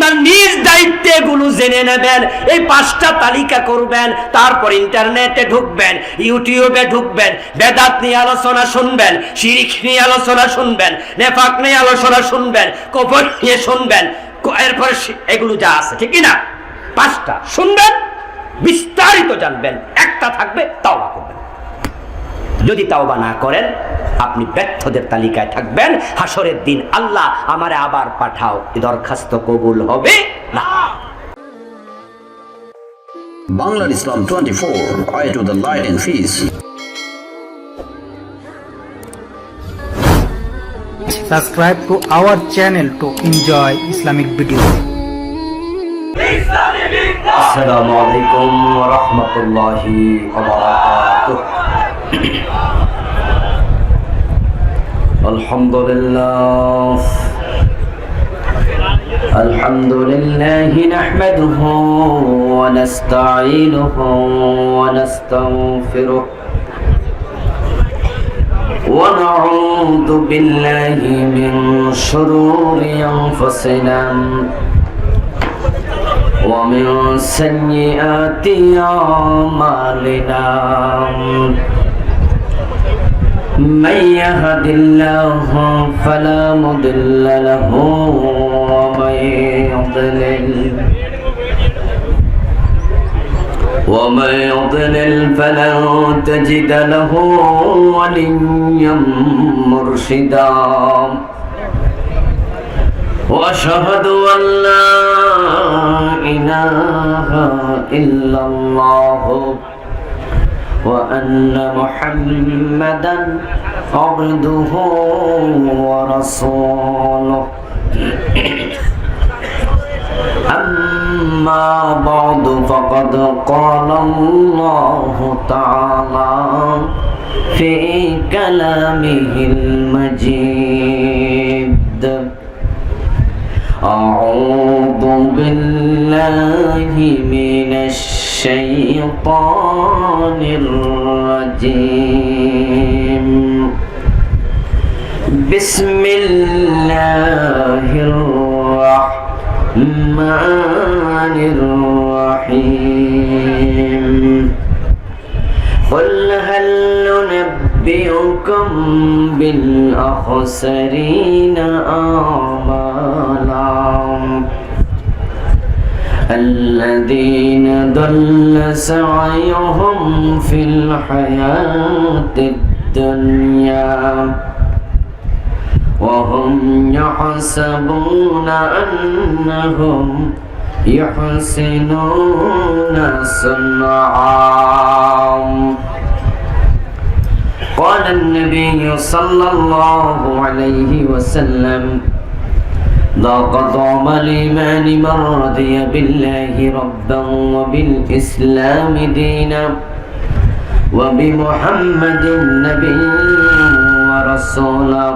আপনার নিজ দায়িত্বে এগুলো জেনে নেবেন। এই 5টা তালিকা করবেন, তারপর ইন্টারনেটে ঢুকবেন, ইউটিউবে ঢুকবেন, বেদাত নিয়ে আলোচনা শুনবেন, শিরক নিয়ে আলোচনা শুনবেন, নেফাক নিয়ে আলোচনা শুনবেন, কুফর নিয়ে শুনবেন, এরপর এগুলো যা আছে ঠিক না 5টা শুনবেন, বিস্তারিত জানবেন। একটা থাকবে তাওবা করবেন। যদি তাওবা না করেন আপনি ব্যর্থদের তালিকায় থাকবেন। হাসরের দিন আল্লাহ আমারে আবার পাঠাও, এই দরখাস্ত কবুল হবে না। Bangla Islam 24, eye to the light and peace. Subscribe to our channel to enjoy Islamic videos. Assalamu alaikum wa rahmatullahi wa barakatuh. Alhamdulillah. Alhamdulillah nahmaduhu wa nasta'inuhu wa nastaghfiruh. ونعوذ بالله من شرور أنفسنا ومن سيئات أعمالنا من يهد الله فلا مضل له ومن يضلل فلن تجد له وليا مرشدا وأشهد أن لا إله إلا الله وأن محمدا عبده ورسوله أما بعد فقد قال الله تعالى في كلامه المجيد أعوذ بالله من الشيطان الرجيم بسم الله الرحمن الرحيم قل هل ننبئكم بالأخسرين أعمالا الذين ضل سعيهم في الحياة الدنيا وهم يحسبون أنهم يحسنون صنعا قال النبي صلى الله عليه وسلم ذاق طعم الإيمان من رضي بالله ربا وبالإسلام دينا وبمحمد نبيا ورسولا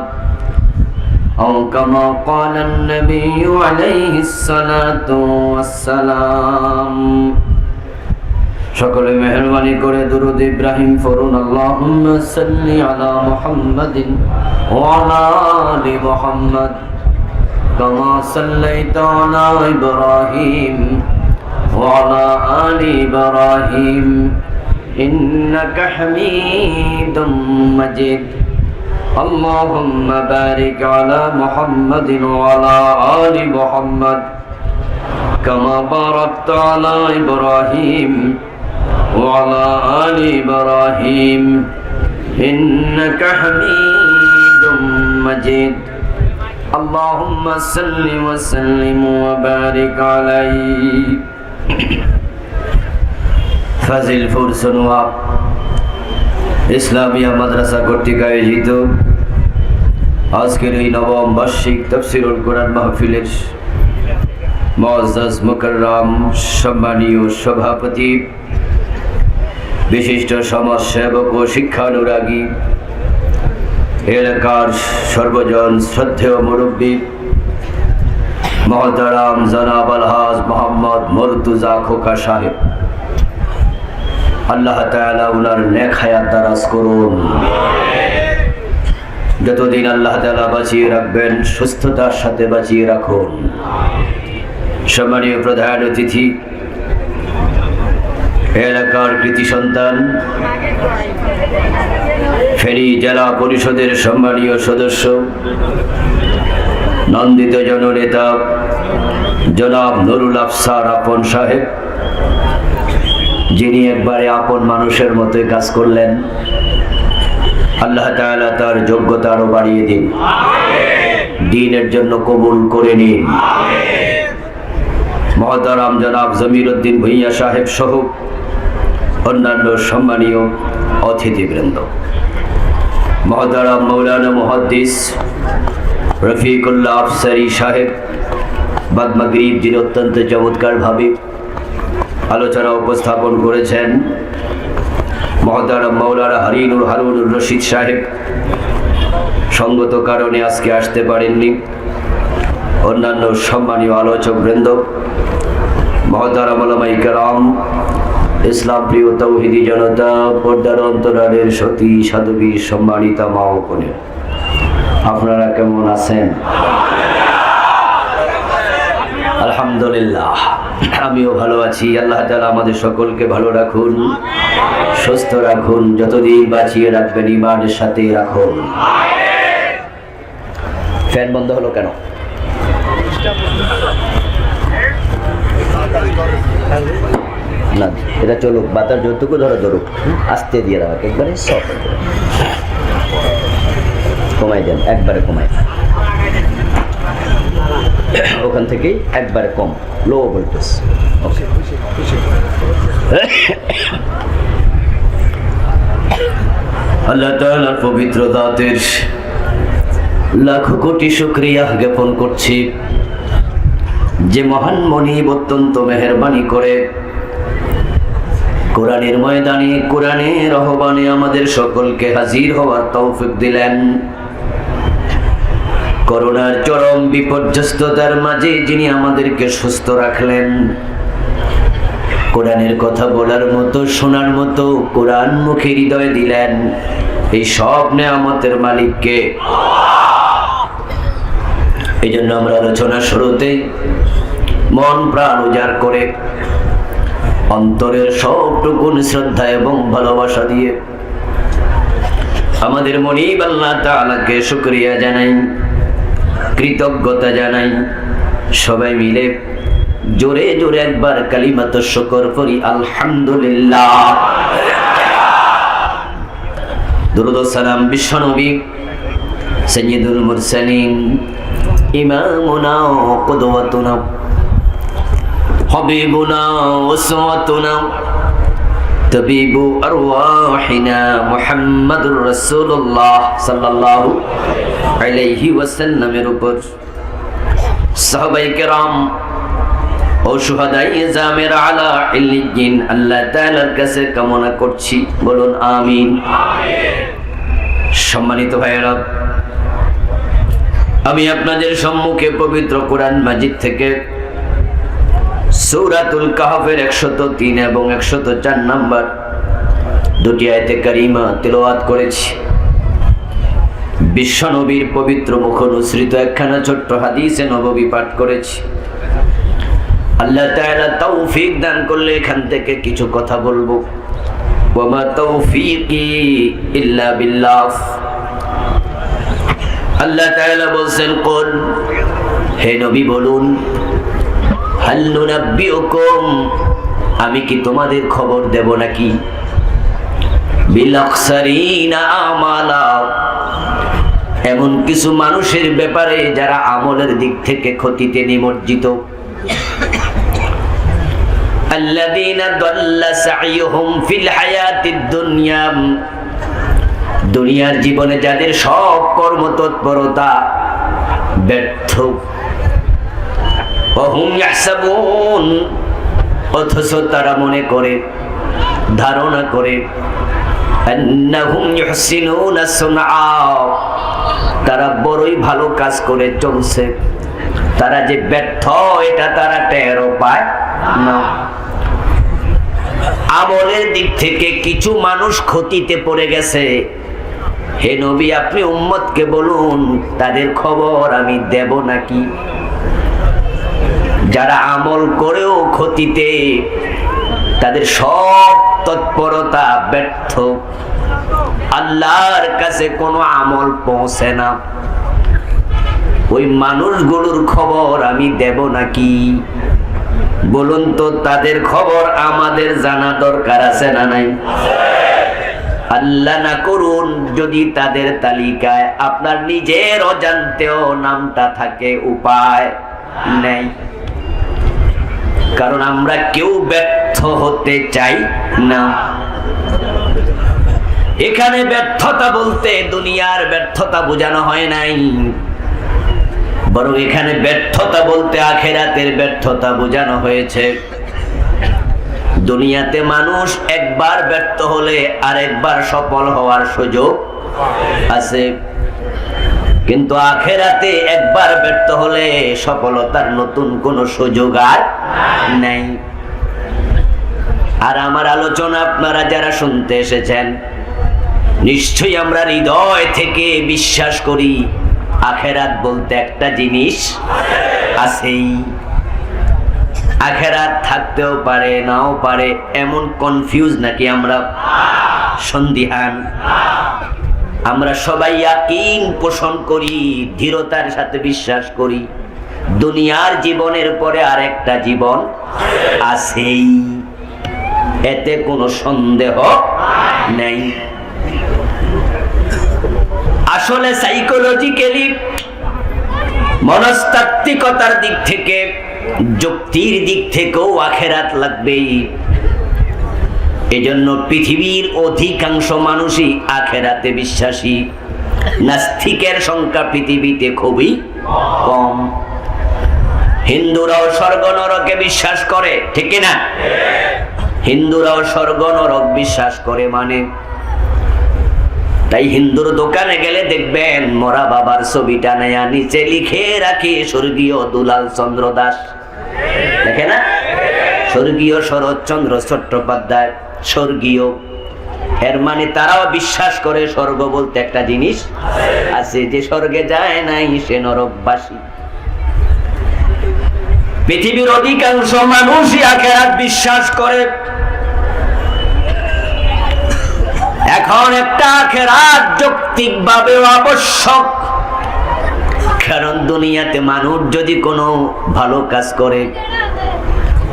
أو كما قال النبي عليه الصلاة والسلام সকলে মেহেরবানি করে দুরূদ ইব্রাহিম পড়ুন। আল্লাহুম্মা সাল্লি আলা মুহাম্মাদিন ওয়া আলা আলি মুহাম্মাদ কামা সাল্লাইতা আলা ইব্রাহিম ওয়া আলা আলি ইব্রাহিম ইন্নাকা হামিদুম মাজিদ اللهم بارك على محمد وعلى آل محمد كما باركت على إبراهيم وعلى آل إبراهيم إنك حميد مجيد اللهم صل وسلم وبارك عليه فازل فرسن ইসলামিয়া মাদ্রাসা কর্তৃক আয়োজিত আজকের এই নবম বার্ষিক তাফসীরুল কোরআন মাহফিলের মুআজ্জাজ মুকাররম সম্মানীয় সভাপতি, বিশিষ্ট সমাজসেবক ও শিক্ষানুরাগী, এলাকার সর্বজন শ্রদ্ধেয় মুরব্বী মহতারাম জনাব আলহাজ মোহাম্মদ মুর্তজা খোকা সাহেব, আল্লাহ তাআলা উনার নেক হায়াত দারাজ করুন। যতদিন আল্লাহ তাআলা বাঁচিয়ে রাখবেন সুস্থতার সাথে বাঁচিয়ে রাখুন। সম্মানীয় প্রধান অতিথি, এলাকার কৃতি সন্তান, ফেনী জেলা পরিষদের সম্মানীয় সদস্য, নন্দিত জননেতা জনাব নুরুল আফসার আপন সাহেব, যিনি একবারে আপন মানুষের মতোই কাজ করলেন, আল্লাহ তাআলা তার যোগ্যতা আরো বাড়িয়ে দিন, দ্বীনের জন্য কবুল করে নিন। মহতারাম জনাব জমিরউদ্দিন ভূঁইয়া সাহেব সহ অন্যান্য সম্মানীয় অতিথিবৃন্দ, মহতারাম মৌলানা মুহাদ্দিস রফিকুল্লাহ আফসারী সাহেব বাদ মাগরিব, যিনি অত্যন্ত চমৎকারভাবে আলোচনা উপস্থাপন করেছেন, মহতারাম মৌলানা হারুনুর রশিদ সাহেব সঙ্গত কারণে আজকে আসতে পারেননি, অন্যান্য সম্মানীয় আলোচক বৃন্দ, মহতারাম উলামায়ে কেরাম, ইসলাম প্রিয় তাওহীদি জনতা, পর্দার অন্তরালের সতী সাধবী সম্মানিতা মা ও বোনেরা, আপনারা কেমন আছেন? আলহামদুলিল্লাহ, আমিও ভালো আছি। আল্লাহ তাআলা আমাদের সকলকে ভালো রাখুন, সুস্থ রাখুন, যতদিন বাঁচিয়ে রাখবেন ঈমানের সাথে রাখুন। ফ্যান বন্ধ হলো কেন? না, এটা চলুক, বাতাস যতটুকু ধরুক, আস্তে দিয়ে দাও, একবারে সব কমাই দেন, একবারে কমাই, ওখান থেকেই একবারে কম, লো ভোল্টেজ। ওকে, আল্লাহ তাআলার পবিত্র দাতের লাখো কোটি শুকরিয়া জ্ঞাপন করছি, যে মহান মনিব অত্যন্ত মেহেরবানি করে কোরআনের ময়দানে, কোরআনের আহ্বানে আমাদের সকলকে হাজির হওয়ার তৌফিক দিলেন। করোনার চরম বিপর্যস্ততার মাঝে যিনি আমাদেরকে সুস্থ রাখলেন, কোরআনের কথা বলার মতো, শোনার মতো কোরআন মুখে হৃদয় দিলেন, এই সব নেয়ামতের মালিককে। এই জন্য আমরা আলোচনা শুরুতে মন প্রাণ উজাড় করে, অন্তরের সবটুকু শ্রদ্ধা এবং ভালোবাসা দিয়ে আমাদের মনিব আল্লাহ তাআলাকে শুকরিয়া জানাই, কৃতজ্ঞতা জানাই। সবাই মিলে জোরে জোরে একবার কালিমাতুশ শুকর পড়ি, আলহামদুলিল্লাহ। দুরূদ ও সালাম বিশ্বনবী সাইয়্যিদুল মুরসালিন, ইমামুনা ওয়া কুদওয়াতুনা, হাবিবুনা ওয়া উসওয়াতুনা, তাবিবু আরওয়াহিনা, মুহাম্মাদুর রাসূলুল্লাহ সাল্লাল্লাহু আলাইহি ওয়াসাল্লামের উপর সাহাবায়ে কেরাম ও শুহাদায়ে জামের আলা ইল্লিয়িন আল্লাহ তাআলার কাছে কামনা করছি, বলুন আমিন। সম্মানিত ভাইয়েরা, আমি আপনাদের সম্মুখে পবিত্র কোরআন মাজিদ থেকে সূরাতুল কাহফের 103 এবং 104 নম্বর দুটি আয়াতে কারিমা তেলাওয়াত করেছি। বিশ্বনবীর পবিত্র মুখ অনুসৃত একখানা ছোট্ট হাদিসে নববী পাঠ করেছি। আল্লাহ তাআলা তৌফিক দান করলে এখান থেকে কিছু কথা বলবো। ওয়া মা তৌফিকি ইল্লা বিল্লাহ। আল্লাহ তাআলা বলেন, কুল, হে নবী বলুন, হাল নুনাব্বিউকুম, আমি কি তোমাদের খবর দেব নাকি, বিল আখসারিনা আমালা, এমন কিছু মানুষের ব্যাপারে যারা আমলের দিক থেকে ক্ষতিতে নিমজ্জিত, আল্লাযীনা দাল্লা সাইয়ুহুম ফিল হায়াতিদ দুনিয়া, দুনিয়ার জীবনে যাদের সব কর্ম তৎপরতা ব্যর্থ, ওহুম ইয়াহসাবুন, অথচ তারা মনে করে, ধারণা করে, আন্নাহুম ইউহসিনুনা সুনআ, তারা বড়ই ভালো কাজ করে চলছে, তারা যে ব্যর্থ এটা তারা টেরও পায় না। আমলের দিক থেকে কিছু মানুষ ক্ষতিতে পড়ে গেছে, হে নবী আপনি উম্মতকে বলুন তাদের খবর আমি দেব নাকি। যারা আমল করেও ক্ষতিতে, তাদের সব তৎপরতা ব্যর্থ, আল্লাহর কাছে কোনো আমল পৌঁছে না। ওই মানুষগুলোর খবর আমি দেব নাকি? বলুন তো, তাদের খবর আমাদের জানা দরকার আছে না নাই? আল্লাহ না করুন যদি তাদের তালিকায় আপনার নিজের অজান্তেও নামটা থাকে, উপায় নেই। কারণ আমরা কেউ ব্যর্থ হতে চাই না। এখানে ব্যর্থতা বলতে দুনিয়ার ব্যর্থতা বোঝানো হয় নাই, বরং এখানে ব্যর্থতা বলতে আখিরাতের ব্যর্থতা বোঝানো হয়েছে। দুনিয়াতে মানুষ একবার ব্যর্থ হলে আরেকবার সফল হওয়ার সুযোগ আছে, কিন্তু আখিরাতে একবার ব্যর্থ হলে সফলতার নতুন কোনো সুযোগ আর নেই। আর আমার আলোচনা আপনারা যারা শুনতে এসেছেন, নিশ্চয়ই আমরা হৃদয় থেকে বিশ্বাস করি আখিরাত বলতে একটা জিনিস আছেই। আখিরাত থাকতেও পারে নাও পারে, এমন কনফিউজ নাকি আমরা? সন্দিহান? আমরা সবাই ইয়াকিন পোষণ করি, দৃঢ়তার সাথে বিশ্বাস করি দুনিয়ার জীবনের পরে আরেকটা জীবন আছেই, এতে কোনো সন্দেহ নেই। আসলে সাইকোলজিক্যালি, মনস্তাত্ত্বিকতার দিক থেকে, যুক্তির দিক থেকেও আখিরাত লাগবেই। এজন্য পৃথিবীর অধিকাংশ মানুষই আখিরাতে বিশ্বাসী। নাস্তিকের সংখ্যা পৃথিবীতে খুবই কম। হিন্দুরাও স্বর্গ নরকে বিশ্বাস করে, ঠিক না? হিন্দুরাও স্বর্গ নরক বিশ্বাস করে মানে, তাই হিন্দুর দোকানে গেলে দেখবেন মরা বাবার ছবিটা নেয়া নিচে লিখে রাখে স্বর্গীয় দুলাল চন্দ্র দাস, দেখে না? স্বর্গীয় শরৎচন্দ্র চট্টোপাধ্যায়, স্বর্গীয়। এর মানে তারাও বিশ্বাস করে স্বর্গ বলতে একটা জিনিস আছে, যে স্বর্গে যায় নাই সে নরকবাসী। পৃথিবীর অধিকাংশ মানুষই আখিরাত বিশ্বাস করে। এখন একটা আখিরাত যৌক্তিকভাবে আবশ্যক, কারণ দুনিয়াতে মানুষ যদি কোনো ভালো কাজ করে,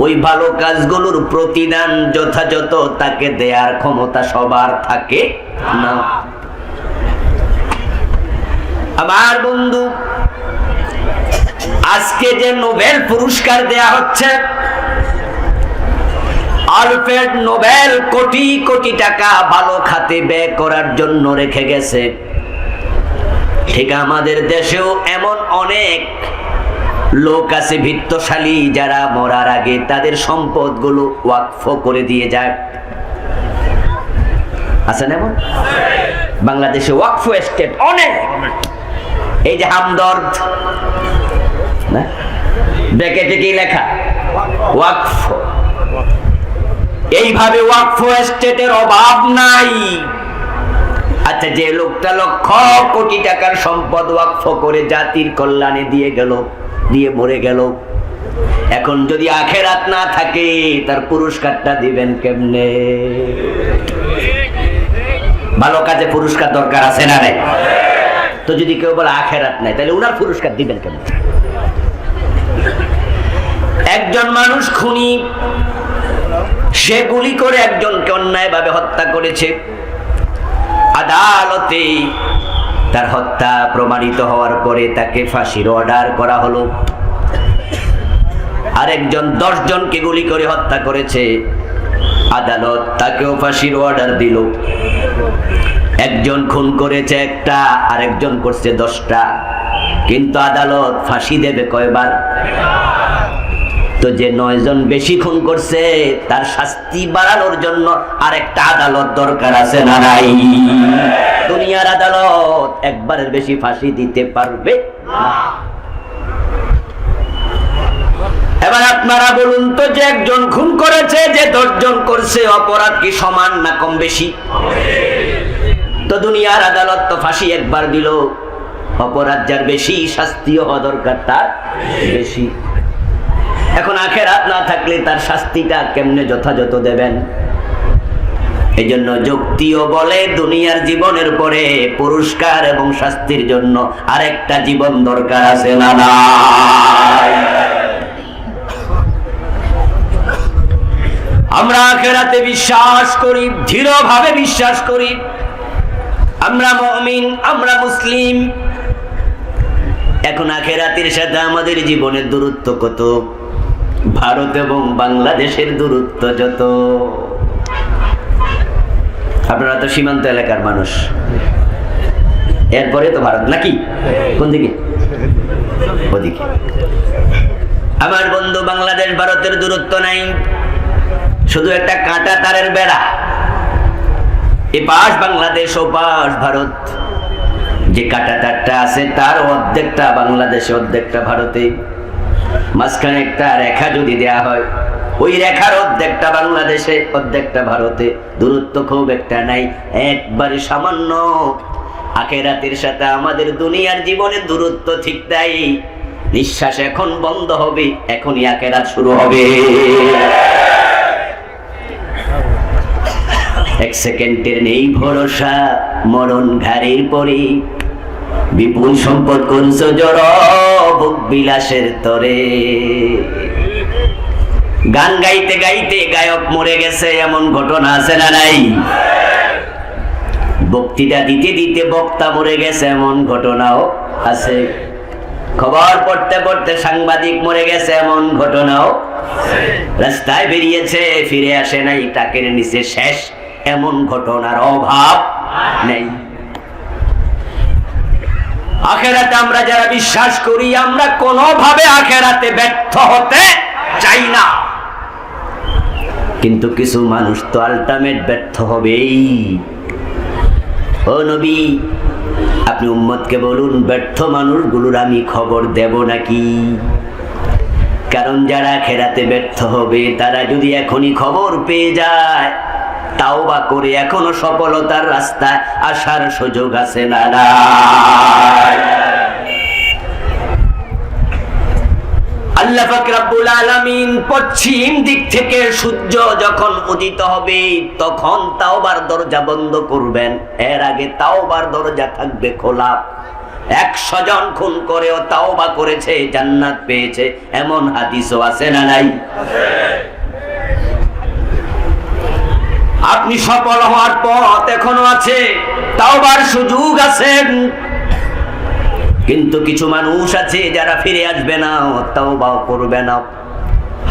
ওই ভালো কাজগুলোর প্রতিদান যথাযথ তাকে দেয়ার ক্ষমতা সবার থাকে না। আমার বন্ধু, আজকে যে নোবেল পুরস্কার দেয়া হচ্ছে, আলফ্রেড নোবেল কোটি কোটি টাকা ভালো খাতে ব্যয় করার জন্য রেখে গেছে। ঠিক আমাদের দেশেও এমন অনেক লোক আছে ভিত্তশালী, যারা মরার আগে তাদের সম্পদগুলো ওয়াকফ করে দিয়ে যায়। আছেন এমন? বাংলাদেশে ওয়াকফ এস্টেট অনেক। এই যে হামদর্দ, না ব্র্যাকেটে কি লেখা? ওয়াকফ। এইভাবে ওয়াকফ এস্টেটের অভাব নাই। আচ্ছা, যে লোকটা লক্ষ কোটি টাকার সম্পদ ওয়াকফ করে জাতির কল্যাণে দিয়ে গেল, দিয়ে মরে গেল, এখন যদি আখিরাত না থাকে তার পুরস্কারটা দিবেন কেমনে? ভালো কাজে পুরস্কার দরকার আছে না রে? তো যদি কেউ বলে আখিরাত নাই, তাহলে উনার পুরস্কার দিবেন কেমনে? একজন মানুষ খুনি, সে গুলি করে একজনকে অন্যায়ভাবে হত্যা করেছে। আদালতে তার হত্যা প্রমাণিত হওয়ার পরে তাকে ফাঁসির অর্ডার করা হলো। আরেকজন 10 জনকে গুলি করে হত্যা করেছে, আদালত তাকেও ফাঁসির অর্ডার দিল। একজন খুন করেছে একটা, আরেকজন করছে 10টা, কিন্তু আদালত ফাঁসি দেবে কয়বার? তো যে 9 জন বেশি খুন করছে তার শাস্তি বাড়ানোর জন্য আরেকটা আদালত দরকার আছে না নাই? দুনিয়ার আদালত একবারের বেশি ফাঁসি দিতে পারবে না। এবার আপনারা বলুন তো, যে একজন খুন করেছে, যে 10 জন করছে, অপরাধ কি সমান না কম বেশি? তো দুনিয়ার আদালত তো ফাঁসি একবার দিল, অপরাধ যার বেশি শাস্তিও হওয়া দরকার তার বেশি। এখন আখিরাত না থাকলে তার শাস্তিটা কেমনে যথাযথ দেবেন? এই জন্য যুক্তিও বলে দুনিয়ার জীবনের পরে পুরস্কার এবং শাস্তির জন্য আরেকটা জীবন দরকার আছে না নাই? আমরা আখিরাতে বিশ্বাস করি, দৃঢ়ভাবে বিশ্বাস করি। আমরা মুমিন, আমরা মুসলিম। এখন আখিরাতের সাথে আমাদের জীবনের দূরত্ব কত? ভারত এবং বাংলাদেশের দূরত্ব যত। আপনারা তো সীমান্ত এলাকার মানুষ, এরপরে তো ভারত নাকি? কোন দিকে? ওদিকে। আমার বন্ধু, বাংলাদেশ ভারতের দূরত্ব নাই, শুধু একটা কাঁটা তারের বেড়া। এপাশ বাংলাদেশ, ওপাশ ভারত। যে কাঁটা তারটা আছে তার অর্ধেকটা বাংলাদেশে, অর্ধেকটা ভারতে। মাঝখানে একটা রেখা যদি দেয়া হয়, ওই রেখার অর্ধেকটা বাংলাদেশে, অর্ধেকটা ভারতে। দূরত্ব খুব একটা নাই, একবারে সামান্য। আখিরাতের সাথে আমাদের দুনিয়ার জীবনের দূরত্ব ঠিক তাই। নিঃশ্বাস এখন বন্ধ হবে, এখনই আখিরাত শুরু হবে। এক সেকেন্ডের নেই ভরসা, মরণ ঘাড়ের পরে। বিপুল সম্পদ করছ জড়, ভোগ বিলাসের তরে। গান গাইতে গাইতে গায়ক মরে গেছে, এমন ঘটনা আছে না নাই? বক্তৃতা দিতে দিতে বক্তা মরে গেছে, এমন ঘটনাও আছে। খবর পড়তে পড়তে সাংবাদিক মরে গেছে, এমন ঘটনাও। রাস্তায় বেরিয়েছে, ফিরে আসে নাই, টাকের নিচে শেষ, এমন ঘটনার অভাব নেই। আখিরাতে আমরা যারা বিশ্বাস করি, আমরা কোনোভাবে আখিরাতে ব্যর্থ হতে চাই না। কিন্তু কিছু মানুষ তো আলটিমেট ব্যর্থ হবেই। ও নবী, আপনি উম্মতকে বলুন, ব্যর্থ মানুষগুলোর আমি খবর দেব নাকি? কারণ যারা আখিরাতে ব্যর্থ হবে, তারা যদি এখনই খবর পেয়ে যায়, তাওবা করে এখনো সফলতার রাস্তায় আসার সুযোগ আছে না? আল্লাহ পাক রব্বুল আলামিন পশ্চিম দিক থেকে সূর্য যখন উদিত হবে, তখন তাওবার দরজা বন্ধ করবেন। এর আগে তাওবার দরজা থাকবে খোলা। 100 জন খুন করেও তাওবা করেছে, জান্নাত পেয়েছে, এমন হাদিসও আছে না নাই? আপনি সফল হওয়ার পথ এখনো আছে, তাওবার সুযোগ আছে। কিন্তু কিছু মানুষ আছে যারা ফিরে আসবে না, তাওবা করবে না।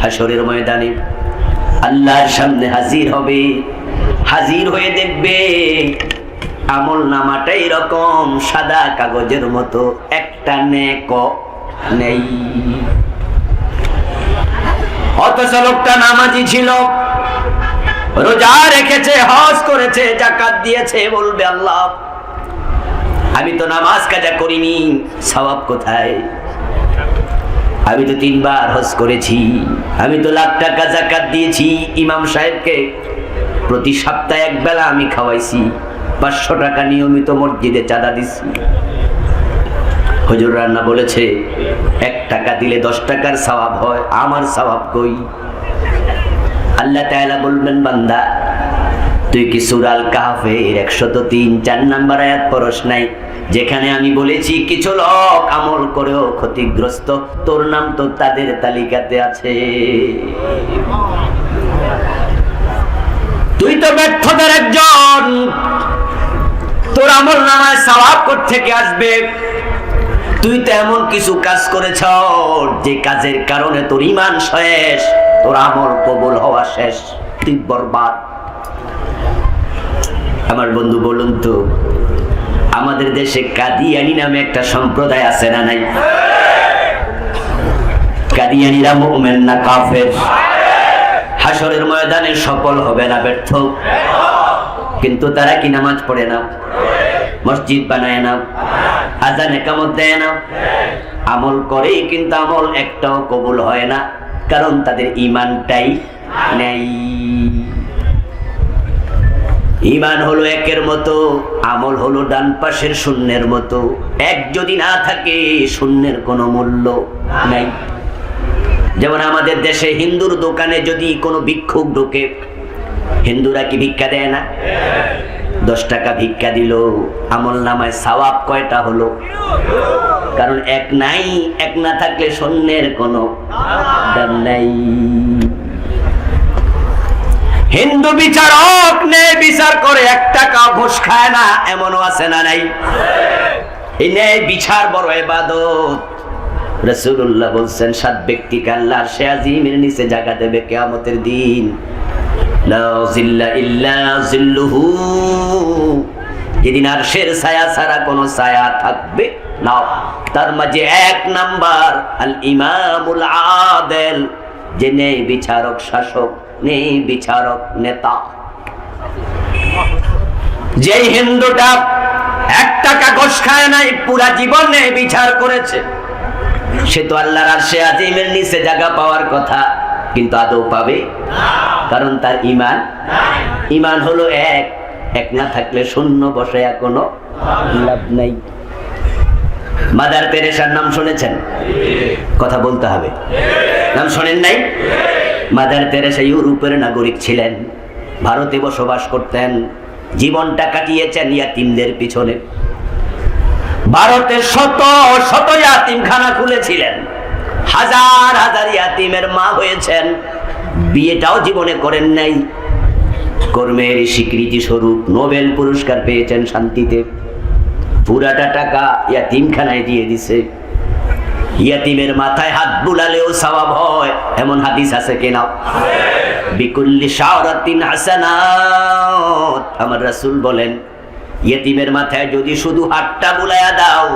হাসরের ময়দানে আল্লাহর সামনে হাজির হবে। হাজির হয়ে দেখবে আমল নামাটা এরকম সাদা কাগজের মতো, একটা নেক নেই। অথচ লোকটা নামাজি ছিল, রোজা রেখেছে, হজ করেছে, যাকাত দিয়েছে। বলবে, আল্লাহ আমি তো নামাজ কাজা করিনি, সওয়াব কোথায়? আমি তো 3 বার হজ করেছি, আমি তো লাখ টাকা যাকাত দিয়েছি, ইমাম সাহেবকে প্রতি সপ্তাহে 1 বেলা আমি খাওয়াইছি, 500 টাকা নিয়মিত মসজিদে চাঁদা দিছি। হুজুর রান্না বলেছে 1 টাকা দিলে 10 টাকার সওয়াব হয়, আমার সওয়াব কই? আল্লাহ তাআলা বলবেন, বান্দা তুই কি সূরা আল কাহফের 103-4 নম্বর আয়াত পড়স নাই, যেখানে আমি বলেছি কিছু লোক আমল করেও ক্ষতিগ্রস্ত, তোর নাম তো তাদের তালিকাতে আছে। তুই তো ব্যর্থতার একজন, তোর আমল নামায় সওয়াব কোত্থেকে আসবে? তুই তো এমন কিছু কাজ করেছ যে কাজের কারণে তোর ঈমান শেষ, তোর আমল কবুল হওয়া শেষ, তুই বরবাদ। আমার বন্ধু বলুন তো, আমাদের দেশে কাদিয়ানি নামে একটা সম্প্রদায় আছে না নাই? কাদিয়ানিরা মুমিন না কাফের? হাসরের ময়দানে সফল হবে না ব্যর্থ? কিন্তু তারা কি নামাজ পড়ে না, মসজিদ বানায় না, আযান ইকামত দেয় না, আমল করে, কিন্তু আমল একটাও কবুল হয় না, কারণ তাদের ঈমানটাই নেই। ঈমান হলো একের মতো, আমল হলো ডান পাশের শূন্যের মতো। এক যদি না থাকে, শূন্যের কোনো মূল্য নাই। যেমন আমাদের দেশে হিন্দুর দোকানে যদি কোনো ভিক্ষুক ঢোকে, হিন্দুরা কি ভিক্ষা দেয় না? 10 টাকা ভিক্ষা দিল, আমল নামায় সওয়াব কয়টা হলো? কারণ এক নাই, এক না থাকলে শূন্যের কোনো দাম নাই। হিন্দু বিচারক ন্যায় বিচার করে 1 টাকা ঘুষ খায় না, এমনও আছে না নাই? এই ন্যায় বিচার বড় ইবাদত। রাসূলুল্লাহ বলছেন 7 ব্যক্তিকে আল্লাহর আরশে আজিমের নিচে জায়গা দেবে কিয়ামতের দিন। লা জিল্লা ইল্লা জিল্লুহু, যেদিন আরশের ছায়া ছাড়া কোনো ছায়া থাকবে না। তার মাঝে 1 নাম্বার আল ইমামুল আদিল, যে ন্যায় বিচারক শাসক, ন্যায় বিচারক নেতা। যে হিন্দুটা 1 টাকা ঘুষ খায় নাই, পুরা জীবন ন্যায় বিচার করেছে, সে তো আল্লাহর আরশে আজিমের নিচে জায়গা পাওয়ার কথা, কিন্তু আদৌ পাবে? কারণ তার ঈমান নাই। ঈমান হলো এক না থাকলে শূন্য বসায়া কোনো লাভ নাই। মাদার তেরেসার নাম শুনেছেন? কথা বলতে হবে, নাম শোনেন নাই? মাদার তেরেসা ইউরোপের নাগরিক ছিলেন, ভারতে বসবাস করতেন, জীবনটা কাটিয়েছেন ইয়াতিমদের পিছনে। ভারতে শত শত ইয়াতিমখানা খুলেছিলেন, হাজার হাজার ইয়াতিমের মা হয়েছেন, বিয়েটাও জীবনে করেন নাই। কর্মের স্বীকৃতি স্বরূপ নোবেল পুরস্কার পেয়েছেন শান্তিতে, পুরাটা টাকা ইয়াতিমখানায় দিয়ে দিছে। ইয়াতিমের মাথায় হাত বুলালেও সওয়াব হয়, এমন হাদিস আছে কিনা? বিকুল্লি শাওরাতিন হাসানাত, আমার রাসূল বলেন ইয়াতিমের মাথায় যদি শুধু হাতটা বুলায়া দাও,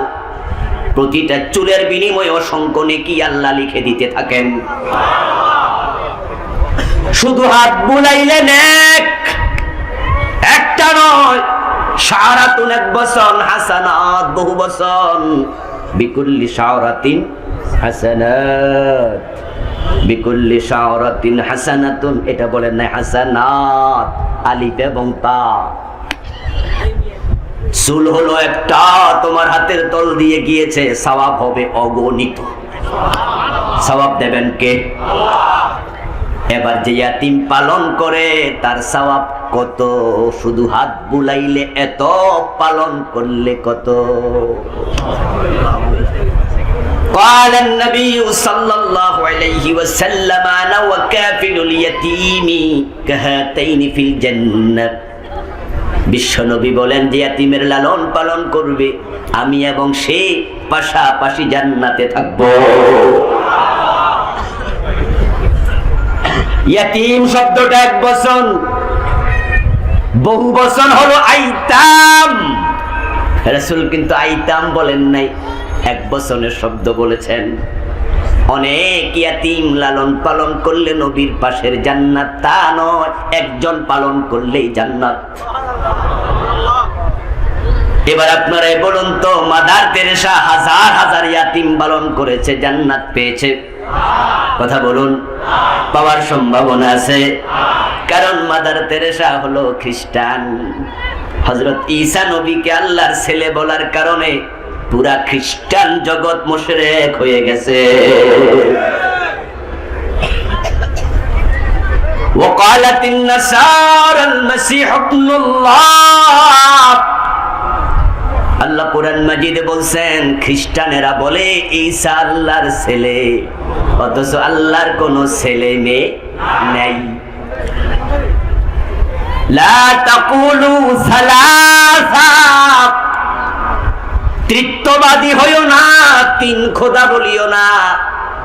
প্রতিটা চুলের বিনিময়ে অসংখ্য নেকি আল্লাহ লিখে দিতে থাকেন। শুধু হাত বুলাইলে নেক, একটা নয়, শাওরাতুন 1 বছর, হাসানাত বহু বছর। বিকুল্লি শাওরাতিন হাসানাত, বিকুল্লি শাওরাতিন হাসানাতুন, এটা বলেন না হাসানাত, আলিফ এবং তা। চুল হলো একটা, তোমার হাতের তল দিয়ে গিয়েছে, সওয়াব হবে অগণিত। সওয়াব দেবেন কে? এবার যে ইয়াতিম পালন করে তার সওয়াব কত? শুধু হাত বুলাইলে এত, পালন করলে কত? قال النبي صلى الله عليه وسلم انا وكافل اليتيم كهاتين في الجنه। বিশ্বনবী বলেন যে ইয়াতিমের লালন পালন করবে, আমি এবং সে পাশাপাশি জান্নাতে থাকবো। ইয়াতিম শব্দটা 1 বছর, বহু বছর হলো আইতাম। রাসূল কিন্তু আইতাম বলেন নাই, 1 বছরের শব্দ বলেছেন। অনেক ইয়াতিম লালন পালন করলে নবীর পাশের জান্নাত তা নয়, একজন পালন করলেই জান্নাত। এবার আপনারা বলুন তো, মাদার তেরেসা হাজার হাজার ইয়াতিম পালন করেছে, জান্নাত পেয়েছে? কথা বলুন, পাওয়ার সম্ভাবনা আছে? কারণ মাদার তেরেসা হলো খ্রিস্টান। হযরত ঈসা নবীকে আল্লাহর ছেলে বলার কারণে পুরা খ্রিস্টান জগৎ মুশরিক হয়ে গেছে। وقالت النصارى المسيح ابن الله। আল্লাহ কোরআন মাজিদে বলছেন খ্রিস্টানেরা বলে ঈসা আল্লাহর ছেলে, অথচ আল্লাহর কোনো ছেলে মেয়ে নাই। লা তাকুলু সালাসা, তৃতীয়বাদী হইও না, 3 খোদা বলিও না।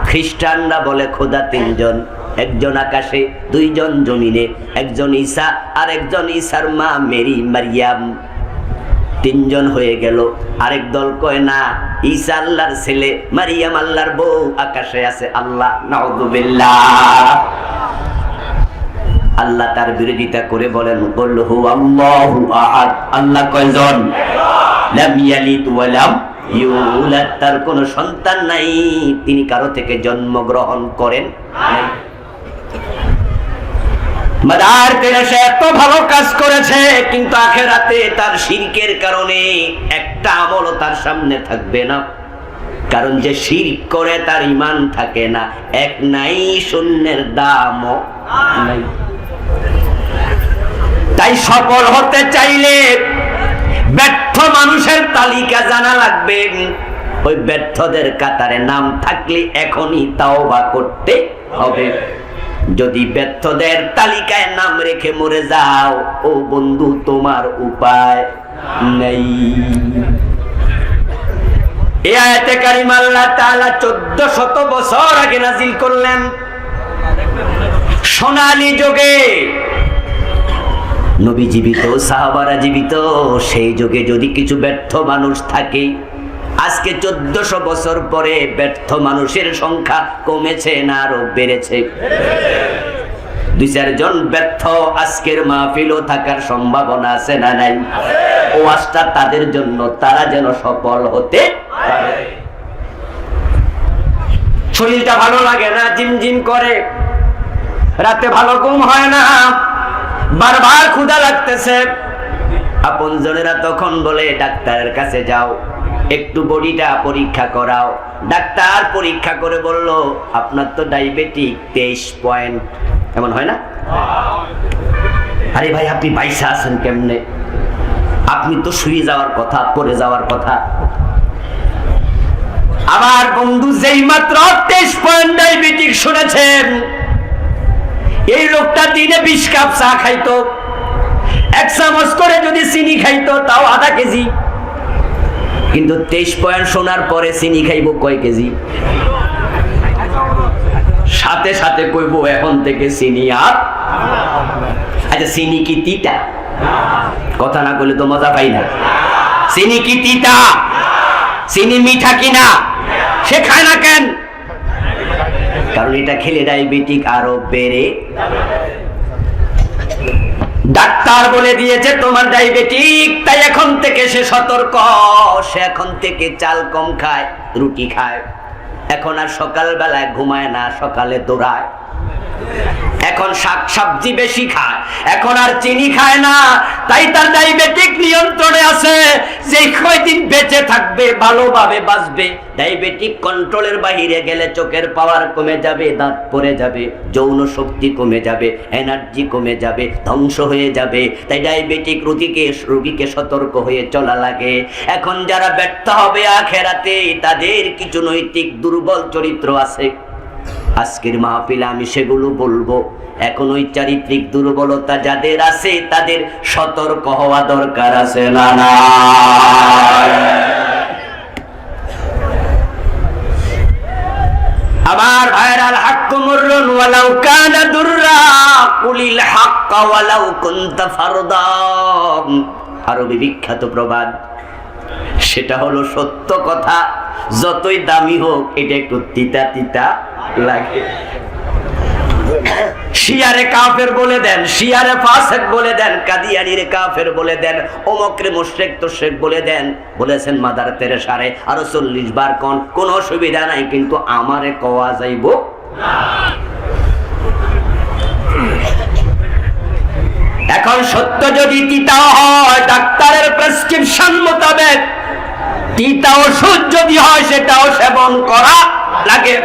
খ্রিস্টানরা বলে খোদা 3 জন, একজন আকাশে, 2 জন জমিনে, একজন ঈসা আর একজন ঈসার মা মেরি মারিয়াম, 3 জন হয়ে গেল। আরেক দল কয় না, ঈসা আল্লাহর ছেলে, মারিয়াম আল্লাহর বউ, আকাশে আছে আল্লাহ। নাউযুবিল্লাহ। আল্লাহ তার বিরোধিতা করে বলেন কুল হুয়াল্লাহু আহাদ। আল্লাহ কয়জন? লাম ইয়ালিদ ওয়া লাম ইউলাদ, তার কোনো সন্তান নাই, তিনি কারো থেকে জন্মগ্রহণ করেন নাই। মাদার তেরেসা এত ভালো কাজ করেছে, কিন্তু আখিরাতে তার শিরকের কারণে একটা আমলও তার সামনে থাকবে না। কারণ যে শিরক করে তার ঈমান থাকে না, এক নাই শূন্যের দামও নাই। তাই সফল হতে চাইলে ব্যর্থ মানুষের তালিকা জানা লাগবে। ওই ব্যর্থদের কাতারে নাম থাকলে এখনই তাওবা করতে হবে। যদি ব্যর্থদের তালিকায় নাম রেখে মরে যাও, ও বন্ধু তোমার উপায় নেই। এই আয়াতে কারিমা আল্লাহ তাআলা 1400 বছর আগে নাজিল করলেন। সোনালী যুগে নবী জীবিত, সাহাবারা জীবিত, সেই যুগে যদি কিছু ব্যর্থ মানুষ থাকে, আজকে 1400 বছর পরে ব্যর্থ মানুষের সংখ্যা কমেছে না আরো বেড়েছে? 2-4 জন ব্যর্থ আজকের মাহফিলও থাকার সম্ভাবনা আছে না নাই? ওয়াজটা তাদের জন্য, তারা যেন সফল হতে পারে। শরীরটা ভালো লাগে না, জিমজিম করে, রাতে ভালো ঘুম হয় না, বারবার ক্ষুধা লাগতেছে। আপনজনেরা তখন বলে ডাক্তারের কাছে যাও, একটু বডিটা পরীক্ষা করাও। ডাক্তার পরীক্ষা করে বলল আপনার তো ডায়াবেটিক 23 পয়েন্ট। এমন হয় না? আরে ভাই আপনি পয়সা আছেন কেমনে? আপনি তো শুয়ে যাওয়ার কথা, পড়ে যাওয়ার কথা। আমার বন্ধু যেই মাত্র 23 পয়েন্ট ডায়াবেটিক শুনেছেন, এই লোকটা দিনে 20 কাপ চা খাইতো, 1 চামচ করে যদি চিনি খাইতো তাও আধা কেজি। কিন্তু 23 পয়েন্ট শোনার পরে চিনি খাইব কয় কেজি? সাথে সাথে কইব এখন থেকে চিনি আর। আচ্ছা চিনি কি তিতা? কথা না বলে তো মজা পাই না। চিনি কি তিতা? চিনি মিঠা কিনা? সে খায় না কেন? কারণ এটা খেলে ডায়াবেটিক আরো বেড়ে। ডাক্তার বলে দিয়েছে তোমার ডায়াবেটিক, তাই এখন থেকে সে সতর্ক। সে এখন থেকে চাল কম খায়, রুটি খায়। এখন আর সকাল বেলায় ঘুমায় না, সকালে দৌড়ায়। এখন শাক সবজি বেশি খায়, এখন আর চিনি খায় না। তাই তার ডায়াবেটিক নিয়ন্ত্রণে আছে। যে কয়দিন বেঁচে থাকবে ভালোভাবে বাঁচবে। ডায়াবেটিক কন্ট্রোলের বাইরে গেলে চোখের পাওয়ার কমে যাবে, দাঁত পড়ে যাবে, যৌন শক্তি কমে যাবে, এনার্জি কমে যাবে, ধ্বংস হয়ে যাবে। তাই ডায়াবেটিক রোগীকে সতর্ক হয়ে চলা লাগে। এখন যারা ব্যর্থ হবে আখিরাতে, তাদের কিছু নৈতিক দুর্বল চরিত্র আছে। আজকের মাহফিলে আমি সেগুলো বলবো। এখন ওই চারিত্রিক দুর্বলতা যাদের আছে তাদের সতর্ক হওয়া দরকার আছে না? না, আমার ভাইরাল হাক্কু মুররুন ওয়ালাউ কানা দুররা কুলিল হাক্কা ওয়ালাউ কুনতা ফারদা। আরবি বিখ্যাত প্রবাদ, সেটা হলো সত্য কথা যতই দামি হোক এটা একটু তিতা তিতা লাগে। শিয়ারে কাফের বলে দেন, শিয়ারে ফাসিক বলে দেন, কাদিয়ানিরে কাফের বলে দেন, অমুকরে মুশরিক তুশরিক বলে দেন। বলেছেন মাদার তেরেসারে আরো 40 বার কোন কোনো অসুবিধা নাই, কিন্তু আমারে কওয়া যাইব না। এখন সত্য যদি তিতা হয়, ডাক্তারের প্রেসক্রিপশন মোতাবেক তিতা ওষুধ যদি হয় সেটাও সেবন করা লাগে।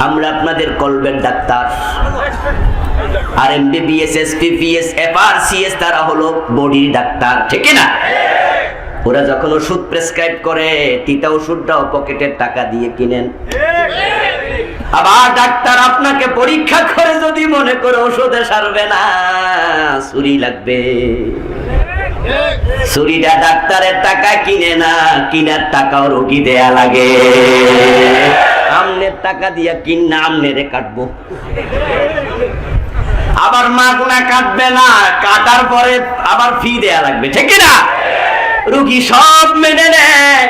আমরা আপনাদের কলবের ডাক্তার, আর এমবিবিএস, এসপিপিএস, এফআরসিএস তারা হলো বডির ডাক্তার, ঠিক না? ওরা যখন ওষুধ প্রেসক্রাইব করে তিতা ওষুধটাও পকেটের টাকা দিয়ে কিনেন। আবার ডাক্তার আপনাকে পরীক্ষা করে যদি মনে করে ওষুধে সারবে না, ছুরি লাগবে। ছুরিটা ডাক্তারের টাকা কিনে না, কিনার টাকাও রোগী দেয়া লাগে। আমনের টাকা দিয়া কিনা আমনেরে কাটবো, আবার মাগনা কাটবে না, কাটার পরে আবার ফি দেয়া লাগবে, ঠিক না? রোগী সব মেনে নেয়।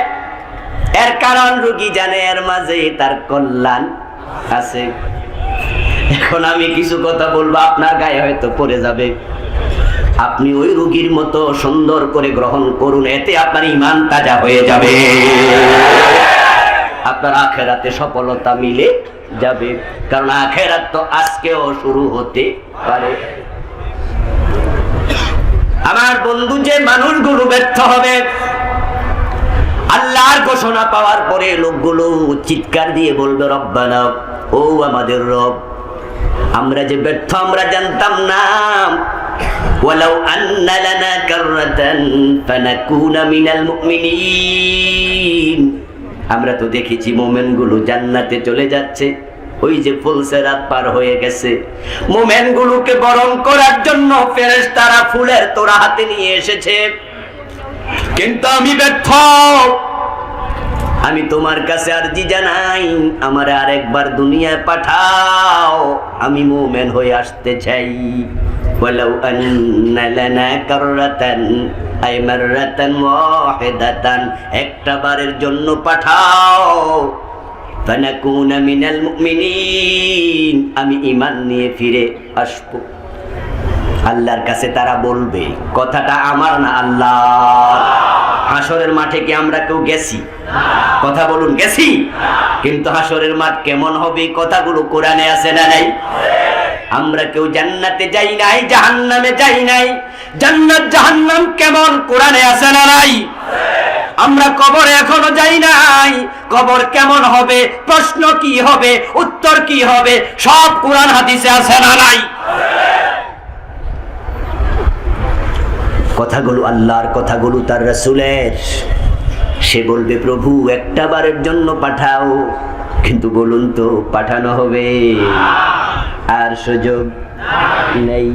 এর কারণ রোগী জানে এর মাঝে তার কল্যাণ আছে। এখন আমি কিছু কথা বলবো, আপনার গায়ে হয়তো পড়ে যাবে। আপনি ওই রোগীর মতো সুন্দর করে গ্রহণ করুন, এতে আপনার ঈমান তাজা হয়ে যাবে, আপনার আখিরাতে সফলতা মিলে যাবে। কারণ আখিরাত তো আজকেও শুরু হতে পারে। আমার বন্ধু, যে মানুষগুলো ব্যর্থ হবে, আল্লাহ আল্লাহর ঘোষণা পাওয়ার পরে লোকগুলো চিৎকার দিয়ে বলবে রব্বানা, ও আমাদের রব, আমরা যে ব্যর্থ আমরা জানতাম না। ওয়ালাউ আন্না লানা কাররাতান ফানাকুনা মিনাল মুমিনিন, আমরা তো দেখেছি মুমিনগুলো জান্নাতে চলে যাচ্ছে, ওই যে ফুলসেরাত পার হয়ে গেছে। মুমিনগুলোকে বরণ করার জন্য ফেরেশতারা ফুলের তোড়া হাতে নিয়ে এসেছে, কিন্তু আমি ব্যর্থ। আমি তোমার কাছে আরজি জানাই, আমারে আরেকবার দুনিয়ায় পাঠাও, আমি মুমিন হয়ে আসতে চাই। ওয়ালাউ আন্না লানা কাররাতান আই মাররাতান ওয়াহিদাতান, একটা বারের জন্য পাঠাও। ফানাকুনা মিনাল মুমিনিন, আমি ঈমান নিয়ে ফিরে আসব। আল্লাহর কাছে তারা বলবে, কথাটা আমার না, আল্লাহর। হাসরের মাঠে কি আমরা কেউ গেছি? কথা বলুন, গেছি? কিন্তু হাসরের মাঠ কেমন হবে কথাগুলো কোরআনে আছে না নাই? আমরা কেউ জান্নাতে যাই নাই, জাহান্নামে যাই নাই। জান্নাত জাহান্নাম কেমন কোরআনে আছে না নাই? আমরা কবরে এখনো যাই নাই, কবর কেমন হবে, প্রশ্ন কি হবে, উত্তর কি হবে, সব কোরআন হাদিসে আছে না নাই? কথাগুলো আল্লাহর, কথাগুলো তার রাসূলের। সে বলবে, প্রভু একটা বারের জন্য পাঠাও, কিন্তু বলুন তো পাঠানো হবে? আর সুযোগ নেই।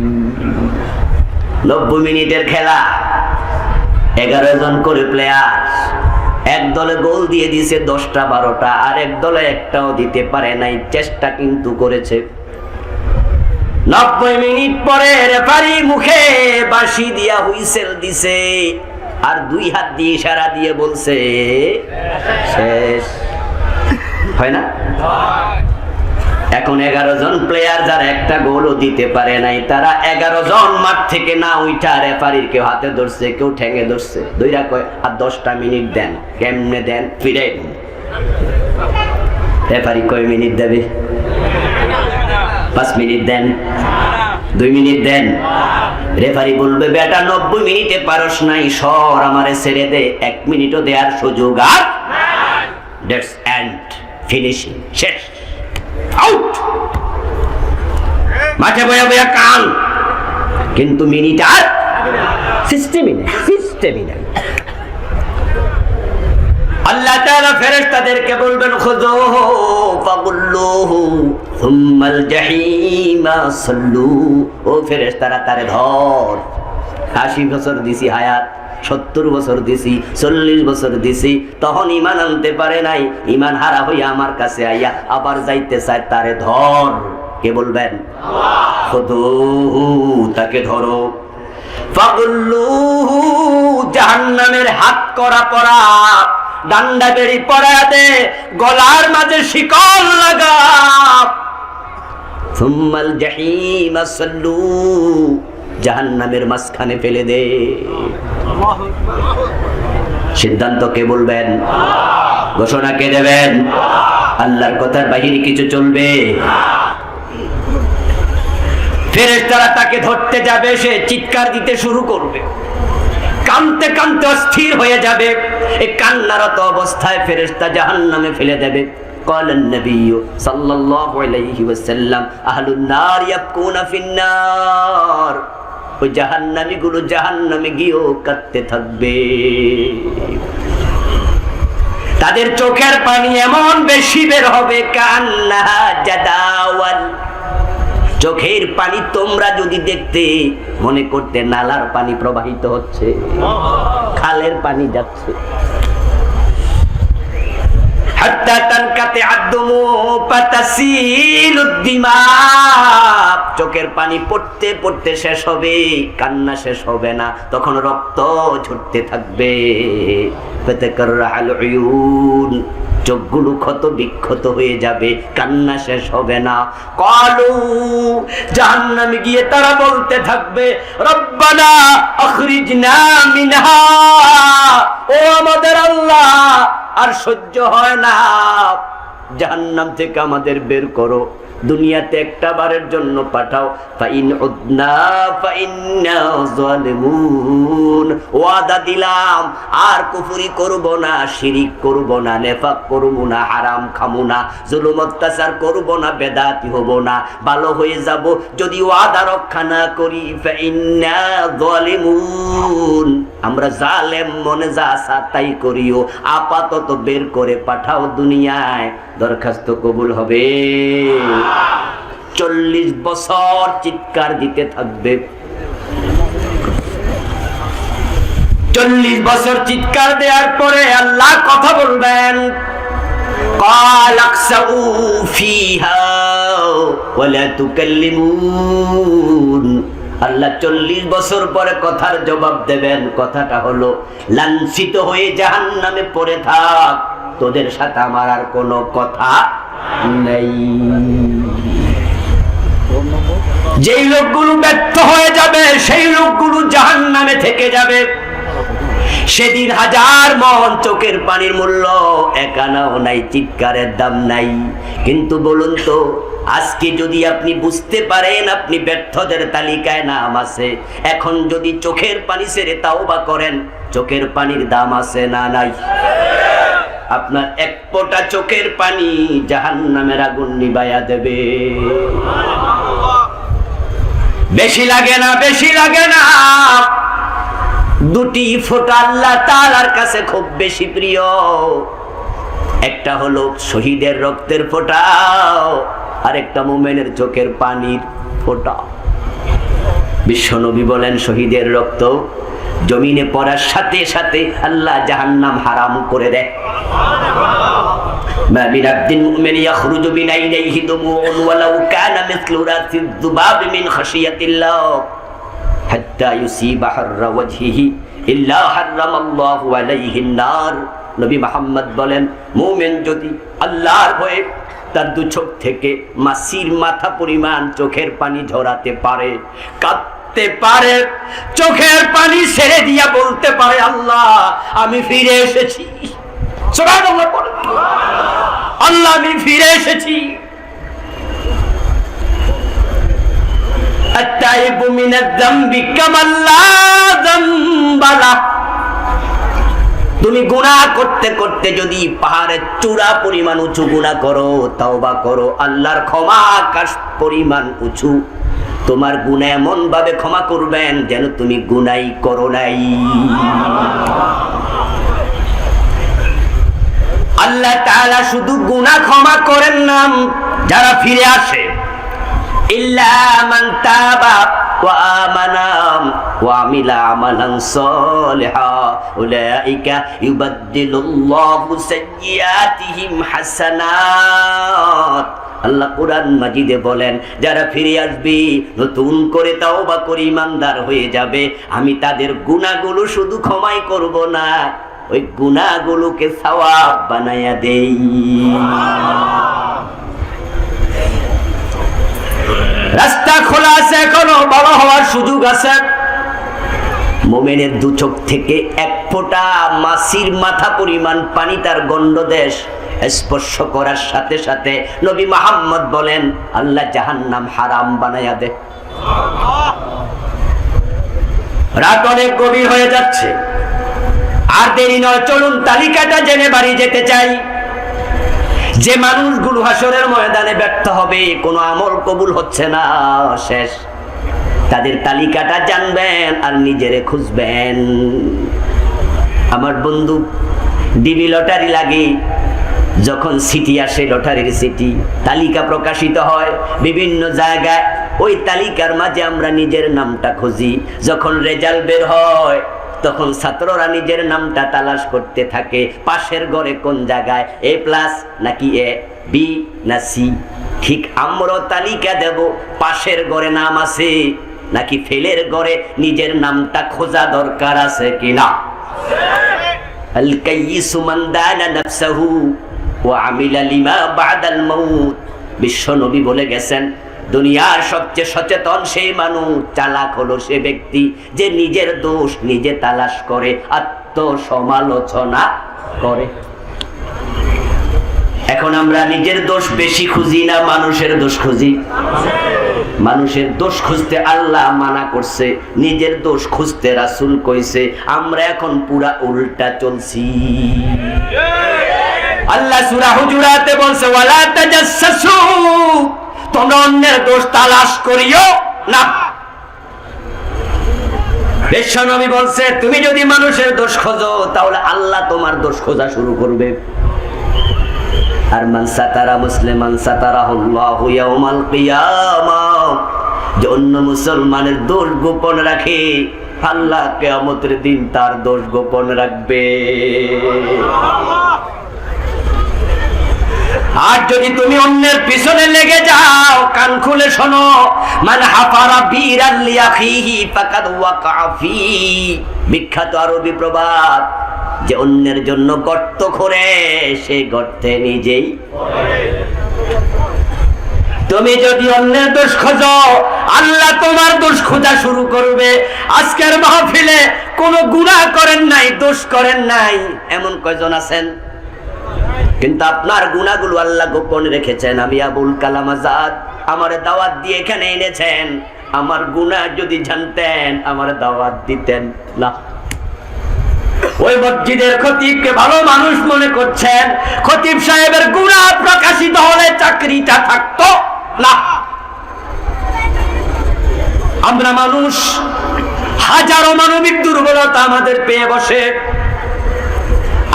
90 মিনিটের খেলা, 11 জন করে প্লেয়ার, এক দলে গোল দিয়ে দিয়েছে 10টা 12টা, আর এক দলে একটাও দিতে পারে নাই, চেষ্টা কিন্তু করেছে। 90 মিনিট পরে রেফারি মুখে বাঁশি দিয়া হুইসেল দিছে, আর 2 হাত দিয়ে ইশারা দিয়ে বলছে শেষ। হয় না? এখন 11 জন প্লেয়ার যারা একটা গোলও দিতে পারে নাই, তারা 11 জন মাঠ থেকে না উঠা রেফারির কেউ হাতে ধরছে, কেউ ঠ্যাঙে ধরছে, দুইরা কয় আর 10টা মিনিট দেন। কেমনে দেন? ফিরাই দেন। রেফারি কয় মিনিট দেবে? 5 মিনিট দেন, 2 মিনিট দেন। রেফারি বলবে, বেটা 90 মিনিটে পারস নাই, সর আমারে ছেড়ে দে, 1 মিনিটও দেওয়ার সুযোগ আর দ্যাটস এন্ড, ফিনিশিং, শেষ, আউট। মাঠে বয়া বয়া কান, কিন্তু মিনিট আর সিস্টেমই নেই। আল্লাহ তাআলা ফেরেশতাদেরকে বলবেন, খুযুহু ফাগুল্লুহু সুম্মাল জাহিমা সাল্লু। ও ফেরেশতারা, তারে ধর। 80 বছর দিছি হায়াত, 70 বছর দিছি, 40 বছর দিছি, তখন ঈমান আনতে পারে নাই। ঈমান হারা হইয়া আমার কাছে আইয়া আবার যাইতে চায়, তারে ধর। কে বলবেন? আল্লাহ। খুযুহু, তাকে ধরো। ফাগুল্লুহু, জাহান্নামের হাত করা পরা, ডান্ডা বেড়ি পরা দে, গলার মাঝে শিকল লাগা। সুম্মাল জাহিমা সাল্লু, জাহান্নামের মাঝখানে ফেলে দে। সিদ্ধান্ত কে বলবেন? ঘোষণা কে দেবেন? আল্লাহর কথার বাহিরে কিছু চলবে? ফেরেশতারা তাকে ধরতে যাবে, সে চিৎকার দিতে শুরু করবে, কাঁদতে কাঁদতে অস্থির হয়ে যাবে। এই কান্নারত অবস্থায় ফেরেশতা জাহান্নামে ফেলে দেবে। قال النبي صلى الله عليه وسلم اهل النار يبكون في النار, ওই জাহান্নামীগুলো জাহান্নামে গিয়েও কাঁদতে থাকবে। তাদের চোখের পানি এমন বেশি বের হবে, কান্না জাদাওয়াল, চোখের পানি তোমরা যদি দেখতে মনে করতে নালার পানি প্রবাহিত হচ্ছে, খালের পানি যাচ্ছে। হাত্তা তানকাতে আদমু পাতাসিলুদ দিমা, চোখের পানি পড়তে পড়তে শেষ হবে, কান্না শেষ হবে না, তখন রক্ত ঝরতে থাকবে। ফাতাকাররাল উয়ুন, চোখগুলো ক্ষত বিক্ষত হয়ে যাবে, কান্না শেষ হবে না। ক্বালু, জাহান্নামে গিয়ে তারা বলতে থাকবে, রব্বানা আখরিজনা মিনহা, ও আমাদের আল্লাহ, আর সহ্য হয় না, জাহান্নাম থেকে আমাদের বের করো। দুনিয়াতে একটা বারের জন্য পাঠাও। ফাইন উদনা ফাইন্না যালিমুন, ওয়াদা দিলাম আর কুফরি করব না, শিরিক করব না, নেফাক করব না, হারাম খামু না, জুলুম অত্যাচার করব না, বেদাতি হব না, ভালো হয়ে যাব। যদি ওয়াদা রক্ষা না করি ফাইন্না যালিমুন, আমরা জালেম মনে যা আসা তাই করিও, আপাতত বের করে পাঠাও দুনিয়ায়, দরখাস্ত কবুল হবে। 40 বছর চিৎকার দিতে থাকবে। 40 বছর চিৎকার দেওয়ার পরে আল্লাহ কথা বলবেন, قال اخسئوا فيها ولا تكلمون। আল্লাহ 40 বছর পরে কথার জবাব দেবেন। কথাটা হলো, লাঞ্ছিত হয়ে জাহান্নামে পড়ে থাক, তোদের সাথে আমার আর কোনো কথা নেই। যেই লোকগুলো ব্যর্থ হয়ে যাবে সেই লোকগুলো জাহান্নামে থেকে যাবে। সেদিন 1000 মন চোখের পানির মূল্য 1 আনাও নাই, চিৎকারের দাম নাই। কিন্তু বলুন তো, আজকে যদি আপনি বুঝতে পারেন আপনি ব্যর্থদের তালিকায় নাম আছে, এখন যদি চোখের পানি ছেড়ে তাওবা করেন, চোখের পানির দাম আছে না নাই? আপনার এক ফোঁটা চোখের পানি জাহান্নামের আগুন নিভাইয়া দেবে। বেশি লাগে না, বেশি লাগে না, 2টি ফোঁটা আল্লাহ তাআলার কাছে খুব বেশি প্রিয়। একটা হলো শহীদের রক্তের ফোঁটা, আর একটা মুমিনের চোখের পানির ফোঁটা। বিশ্বনবী বলেন, শহীদের রক্ত জমিনে পড়ার সাথে সাথে আল্লাহ জাহান্নাম হারাম করে দেয়। মা মিন আবদিন মুমিন ইয়াখরুজু মিন আইনাইহি দুমুউন ওয়ালাউ কানা মিসলু রাসিদ যুবাব মিন খাশিয়াতিল্লাহ হাত্তা ইউসিবা হাররা ওয়াজহিহি ইল্লা হারামাল্লাহু আলাইহিন নার। নবী মুহাম্মদ বলেন, মুমিন যদি আল্লাহর ভয়ে তার 2 চোখ থেকে মাছির মাথা পরিমাণ চোখের পানি ঝরাতে পারে, কাঁদতে পারে, চোখের পানি ছেড়ে দিয়া বলতে পারে, আল্লাহ আমি ফিরে এসেছি, সুবহানাল্লাহ বলেন, আল্লাহ আমি ফিরে এসেছি। আত-তাইবু মিনাজ যামবি কামান লা যামবা লাহ। তুমি গুনাহ করতে করতে যদি পাহাড়ের চূড়া পরিমাণ উঁচু গুনাহ করো, তওবা করো, আল্লাহর ক্ষমা আকাশ পরিমাণ উঁচু। তোমার গুনাহ এমন ভাবে ক্ষমা করবেন যেন তুমি গুনাহই করো নাই। আল্লাহ তাআলা শুধু গুনাহ ক্ষমা করেন না, যারা ফিরে আসে, ইল্লা মান তাবা ওয়া আমানা ওয়া আমিলা আমালান সালিহা উলাইকা ইউবাদদিলুল্লাহু সাইয়্যাতিহিম হাসানাত। আল্লাহ কুরআন মাজিদে বলেন, যারা ফিরে আসবে, নতুন করে তাওবা করে ইমানদার হয়ে যাবে, আমি তাদের গুনাহগুলো শুধু ক্ষমাই করব না, ওই গুনাহগুলোকে সওয়াব বানায়া দেই। রাস্তা খোলা আছে, এখনো বড় হওয়ার সুযোগ আছে। মুমিনের 2 চোখ থেকে 1 ফোঁটা মাছির মাথা পরিমাণ পানি তার গণ্ডদেশ স্পর্শ করার সাথে সাথে নবী মুহাম্মদ বলেন, আল্লাহ জাহান্নাম হারাম বানায়া দেয়। রাত অনেক গভীর হয়ে যাচ্ছে, আর দেরি নয়, চলুন তালিকাটা জেনে বাড়ি যেতে চাই। যে মানুষগুলো হাসরের ময়দানে ব্যর্থ হবে, কোনো আমল কবুল হচ্ছে না, শেষ, তাদের তালিকাটা জানবেন আর নিজেরে খুঁজবেন। আমার বন্ধু, ডিবি লটারি লাগে, যখন সিটি আসে, লটারির সিটি, তালিকা প্রকাশিত হয় বিভিন্ন জায়গায়, ওই তালিকার মাঝে আমরা নিজের নামটা খুঁজি। যখন রেজাল্ট বের হয়, তখন ছাত্ররা নিজের নামটা তালাশ করতে থাকে, পাশের ঘরে কোন জায়গায় A+ নাকি A, B না C। ঠিক আমরা তালিকা দেব, পাশের ঘরে নাম আছে নাকি ফেলের ঘরে নিজের নামটা খোঁজা দরকার আছে কিনা। আল কাইয়িসু মান দানা নাফসাহু ওয়া আমিলা লিমা বাদাল মাউত। বিশ্ব নবী বলে গেছেন, দুনিয়ার সবচেয়ে সচেতন সেই মানুষ, চালাক হলো সে ব্যক্তি যে নিজের দোষ নিজে তালাশ করে, আত্মসমালোচনা করে। এখন আমরা নিজের দোষ বেশি খুঁজি না মানুষের দোষ খুঁজি? মানুষের দোষ খুঁজতে আল্লাহ মানা করছে, নিজের দোষ খুঁজতে রাসূল কইছে। আমরা এখন পুরা উল্টা চলছি। আল্লাহ সূরা হুজুরাতে বলছে ওয়ালা তাজাসসু, তোমরা অন্যের দোষ তালাশ করিও না। বিশ্বনবী বলছে তুমি যদি মানুষের দোষ খোঁজো তাহলে আল্লাহ তোমার দোষ খোঁজা শুরু করবে। আর মান সাতারা মুসলিমান সাতারাহুল্লাহু ইয়াউমাল কিয়ামাহ, যে অন্য মুসলমানের দোষ গোপন রাখে আল্লাহ কিয়ামতের দিন তার দোষ গোপন রাখবে। আর যদি তুমি অন্যের পিছনে লেগে যাও, কান খুলে শোনো, মান হাফারা বীরাল লিয়াখিহি ফাকাদ ওয়াকা ফি, বিখ্যাত আরবি প্রবাদ, যে অন্যের জন্য গর্ত খোঁড়ে সে গর্তে নিজেই পড়ে। তুমি যদি অন্যের দোষ খোঁজো আল্লাহ তোমার দোষ খোঁজা শুরু করবে। আজকের মাহফিলে কোনো গুনাহ করেন নাই, দোষ করেন নাই এমন কয়জন আছেন? কিন্তু আপনার গুনাহগুলো আল্লাহ গোপন রেখেছেন। আমি আবুল কালাম আজাদ, আমার দাওয়াত দিয়ে এখানে এনেছেন, আমার গুনাহ যদি জানতেন আমার দাওয়াত দিতেন না। ওই মসজিদের খতিবকে ভালো মানুষ মনে করছেন, খতিব সাহেবের গুনাহ প্রকাশিত হলে চাকরিটা থাকতো না। আমরা মানুষ, হাজারো মানবিক দুর্বলতা আমাদের পেয়ে বসে।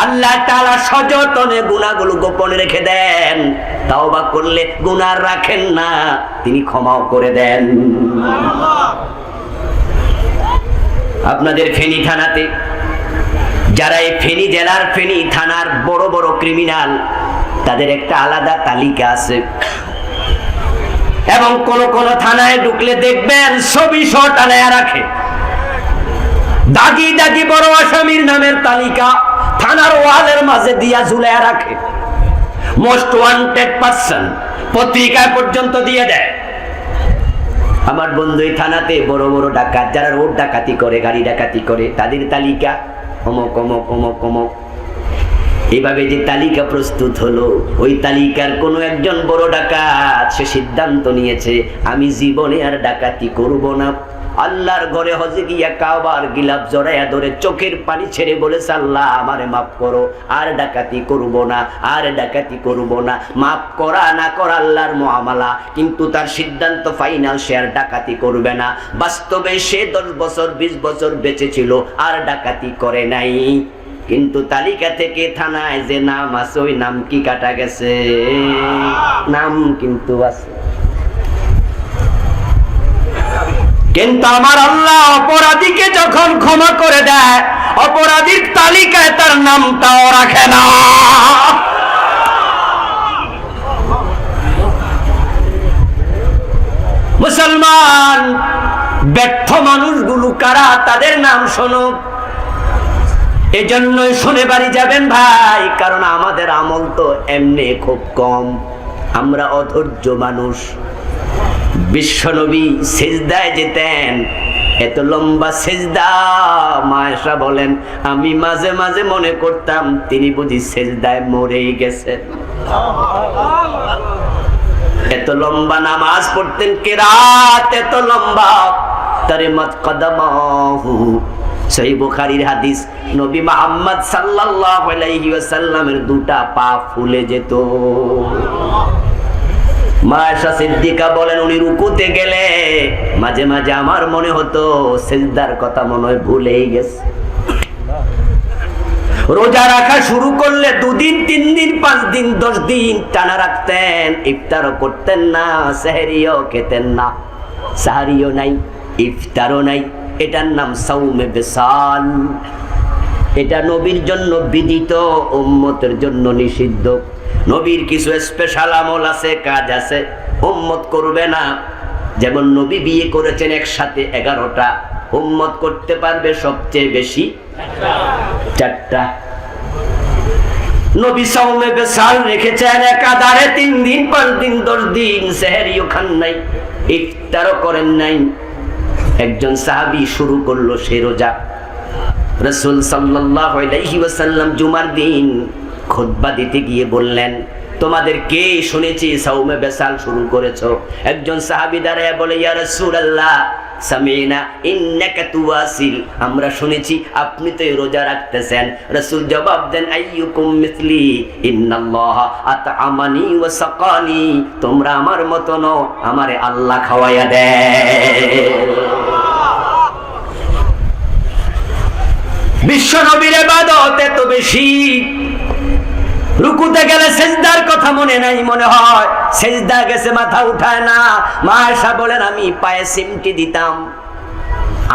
আল্লাহ তাআলা সযত্নে গুনাহগুলো গোপন রেখে দেন, তাওবা করলে গুনাহ রাখেন না, তিনি ক্ষমাও করে দেন। আপনাদের ফেনী থানাতে যারা এই ফেনী জেলার ফেনী থানার বড় বড় ক্রিমিনাল, তাদের একটা আলাদা তালিকা আছে। এবং কোন কোন থানায় ঢুকলে দেখবেন ছবি সহ টানায় রাখে, দাগি দাগি বড় আসামির নামের তালিকা থানার ওয়ালের মাঝে দিয়া ঝুলাইয়া রাখে। মোস্ট ওয়ান্টেড পারসন পত্রিকায় পর্যন্ত দিয়ে দেয়। আমার বন্ধু এই থানাতে বড় বড় ডাকাত, যারা রোড ডাকাতি করে, গাড়ি ডাকাতি করে, তাদের তালিকা অমুক অমুক অমুক অমুক। এইভাবে যে তালিকা প্রস্তুত হলো, ওই তালিকার কোনো একজন বড় ডাকাত সে সিদ্ধান্ত নিয়েছে আমি জীবনে আর ডাকাতি করব না। আল্লাহর ঘরে হজে গিয়া কাবার গিলাফ জড়াইয়া ধরে চোখের পানি ছেড়ে বলেছে আল্লাহ আমারে মাফ করো, আর ডাকাতি করব না, আর ডাকাতি করব না। মাফ করা না করা আল্লাহর মুআমালা, কিন্তু তার সিদ্ধান্ত ফাইনাল, সে আর ডাকাতি করবে না। বাস্তবে সে 10 বছর 20 বছর বেঁচে ছিল, আর ডাকাতি করে নাই। কিন্তু তালিকা থেকে থানায় যে নাম আছে ওই নাম কি কাটা গেছে? নাম কিন্তু আছে। কিন্তু আমার আল্লাহ অপরাধীকে যখন ক্ষমা করে দেয়, অপরাধীর তালিকায় তার নামটাও রাখে না। মুসলমান ব্যর্থ মানুষগুলো কারা, তাদের নাম শোনো। এজন্যই শুনে বাড়ি যাবেন ভাই, কারণ আমাদের আমল তো এমনি খুব কম, আমরা অধৈর্য মানুষ। বিশ্বনবী সিজদায় যেতেন, এত লম্বা সিজদা, মায়েশা বলেন আমি মাঝে মাঝে মনে করতাম তিনি বুঝি সিজদায় মরেই গেছেন। এত লম্বা নামাজ পড়তেন, কিরাত এত লম্বা, তারিমাত কদমাহু। সহিহ বুখারীর হাদিস, নবী মুহাম্মদ সাল্লাল্লাহু আলাইহি ওয়াসাল্লামের দুটা পা ফুলে যেত। মায়েশা সিদ্দিকা বলেন উনি রুকুতে গেলে মাঝে মাঝে আমার মনে হতো সিজদার কথা মনে হয় ভুলেই গেছে। রোজা রাখা শুরু করলে 2 দিন 3 দিন 5 দিন 10 দিন টানা রাখতেন, ইফতারও করতেন না, সেহরিও খেতেন না, সাহারিও নাই, ইফতারও নাই। এটার নাম সাওমে বিসাল। এটা নবীর জন্য বিদিত, উম্মতের জন্য নিষিদ্ধ। নবীর কিছু স্পেশাল আমল আছে, কাজ আছে, উম্মত করবে না। যেমন নবী বিয়ে করেছেন একসাথে 11টা, উম্মত করতে পারবে সবচেয়ে বেশি 4টা। নবী সাওমে বিসাল রেখেছেন একাধারে 3 দিন 5 দিন 10 দিন, সেহরিও খান নাই, ইফতারও করেন নাই। একজন সাহাবী শুরু করলো সে রোজা। রাসূল সাল্লাল্লাহু আলাইহি ওয়াসাল্লাম জুমার দিন খুতবা দিতে গিয়ে বললেন তোমাদের কে শুনেছি সাওমে বেসাল শুরু করেছো? একজন সাহাবী দাঁড়ায় বলে, ইয়া রাসূলুল্লাহ সামিনা ইন্নাকা তুওয়াসিল, আমরা শুনেছি আপনি তো রোজা রাখতেছেন। রাসূল জবাব দেন, আইয়ুকুম মিসলি ইন্নাল্লাহা আত'আমানি ওয়া সাকানি, তোমরা আমার মত নও, আমারে আল্লাহ খাওয়াইয়া দেয়। বিশ্ব নবীর ইবাদত এত বেশি, রুকুতে গেলে সেজদার কথা মনে নাই, মনে হয় সেজদা গেছে মাথা উঠায় না। মা আয়েশা বলেন, আমি পায়ে সিমটি দিতাম,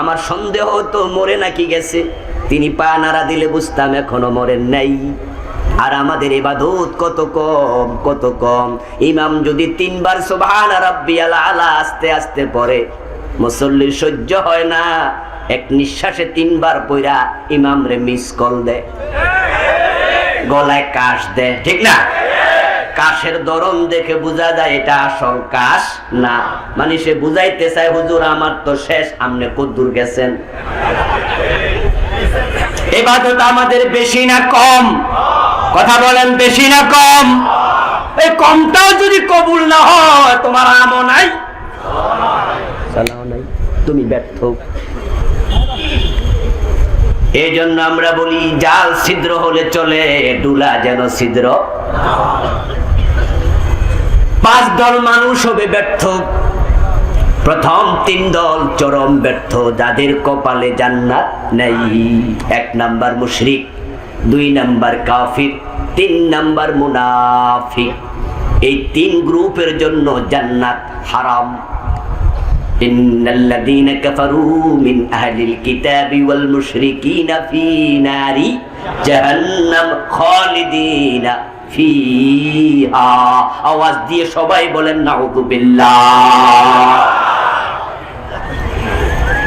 আমার সন্দেহ হতো মরে নাকি গেছে। তিনি পা নাড়া দিলে বুঝতাম এখনো মরেন নাই। আর আমাদের ইবাদত কত কম, কত কম। ইমাম যদি 3 বার সুবহান রাব্বিয়াল আলা আস্তে আস্তে পড়ে, মুসল্লির সহ্য হয় না, এক নিঃশ্বাসে 3 বার পড়া ইমাম রে মিস কল দেয়, গলায় কাশ দেয়, ঠিক না? কাশের ধরন দেখে বোঝা যায় এটা আসল কাশ না। মানে সে বুঝাইতে চায়, হুজুর আমার তো শেষ, আপনি কদ্দুর গেছেন। ইবাদত আমাদের বেশি না কম? কথা বলেন, বেশি না কম? এই কমটাও যদি কবুল না হয়, তোমার আমও নাই, সালাও নাই, তুমি ব্যর্থ। এই জন্য আমরা বলি, জাল ছিদ্র হলে চলে, ডুলা যেন ছিদ্র। 5 দল মানুষ হবে ব্যর্থ। প্রথম 3 দল চরম ব্যর্থ, যাদের কপালে জান্নাত নাই। 1 নাম্বার মুশরিক, 2 নাম্বার কাফির, 3 নাম্বার মুনাফিক। এই 3 গ্রুপের জন্য জান্নাত হারাম। ইন্নাল্লাযীনা কাফারু মিন আহলিল কিতাবি ওয়াল মুশরিকিনা ফী নারি জাহান্নাম খালিদিনা ফিহা। আওয়াজ দিয়ে সবাই বলেন নাউযুবিল্লাহ।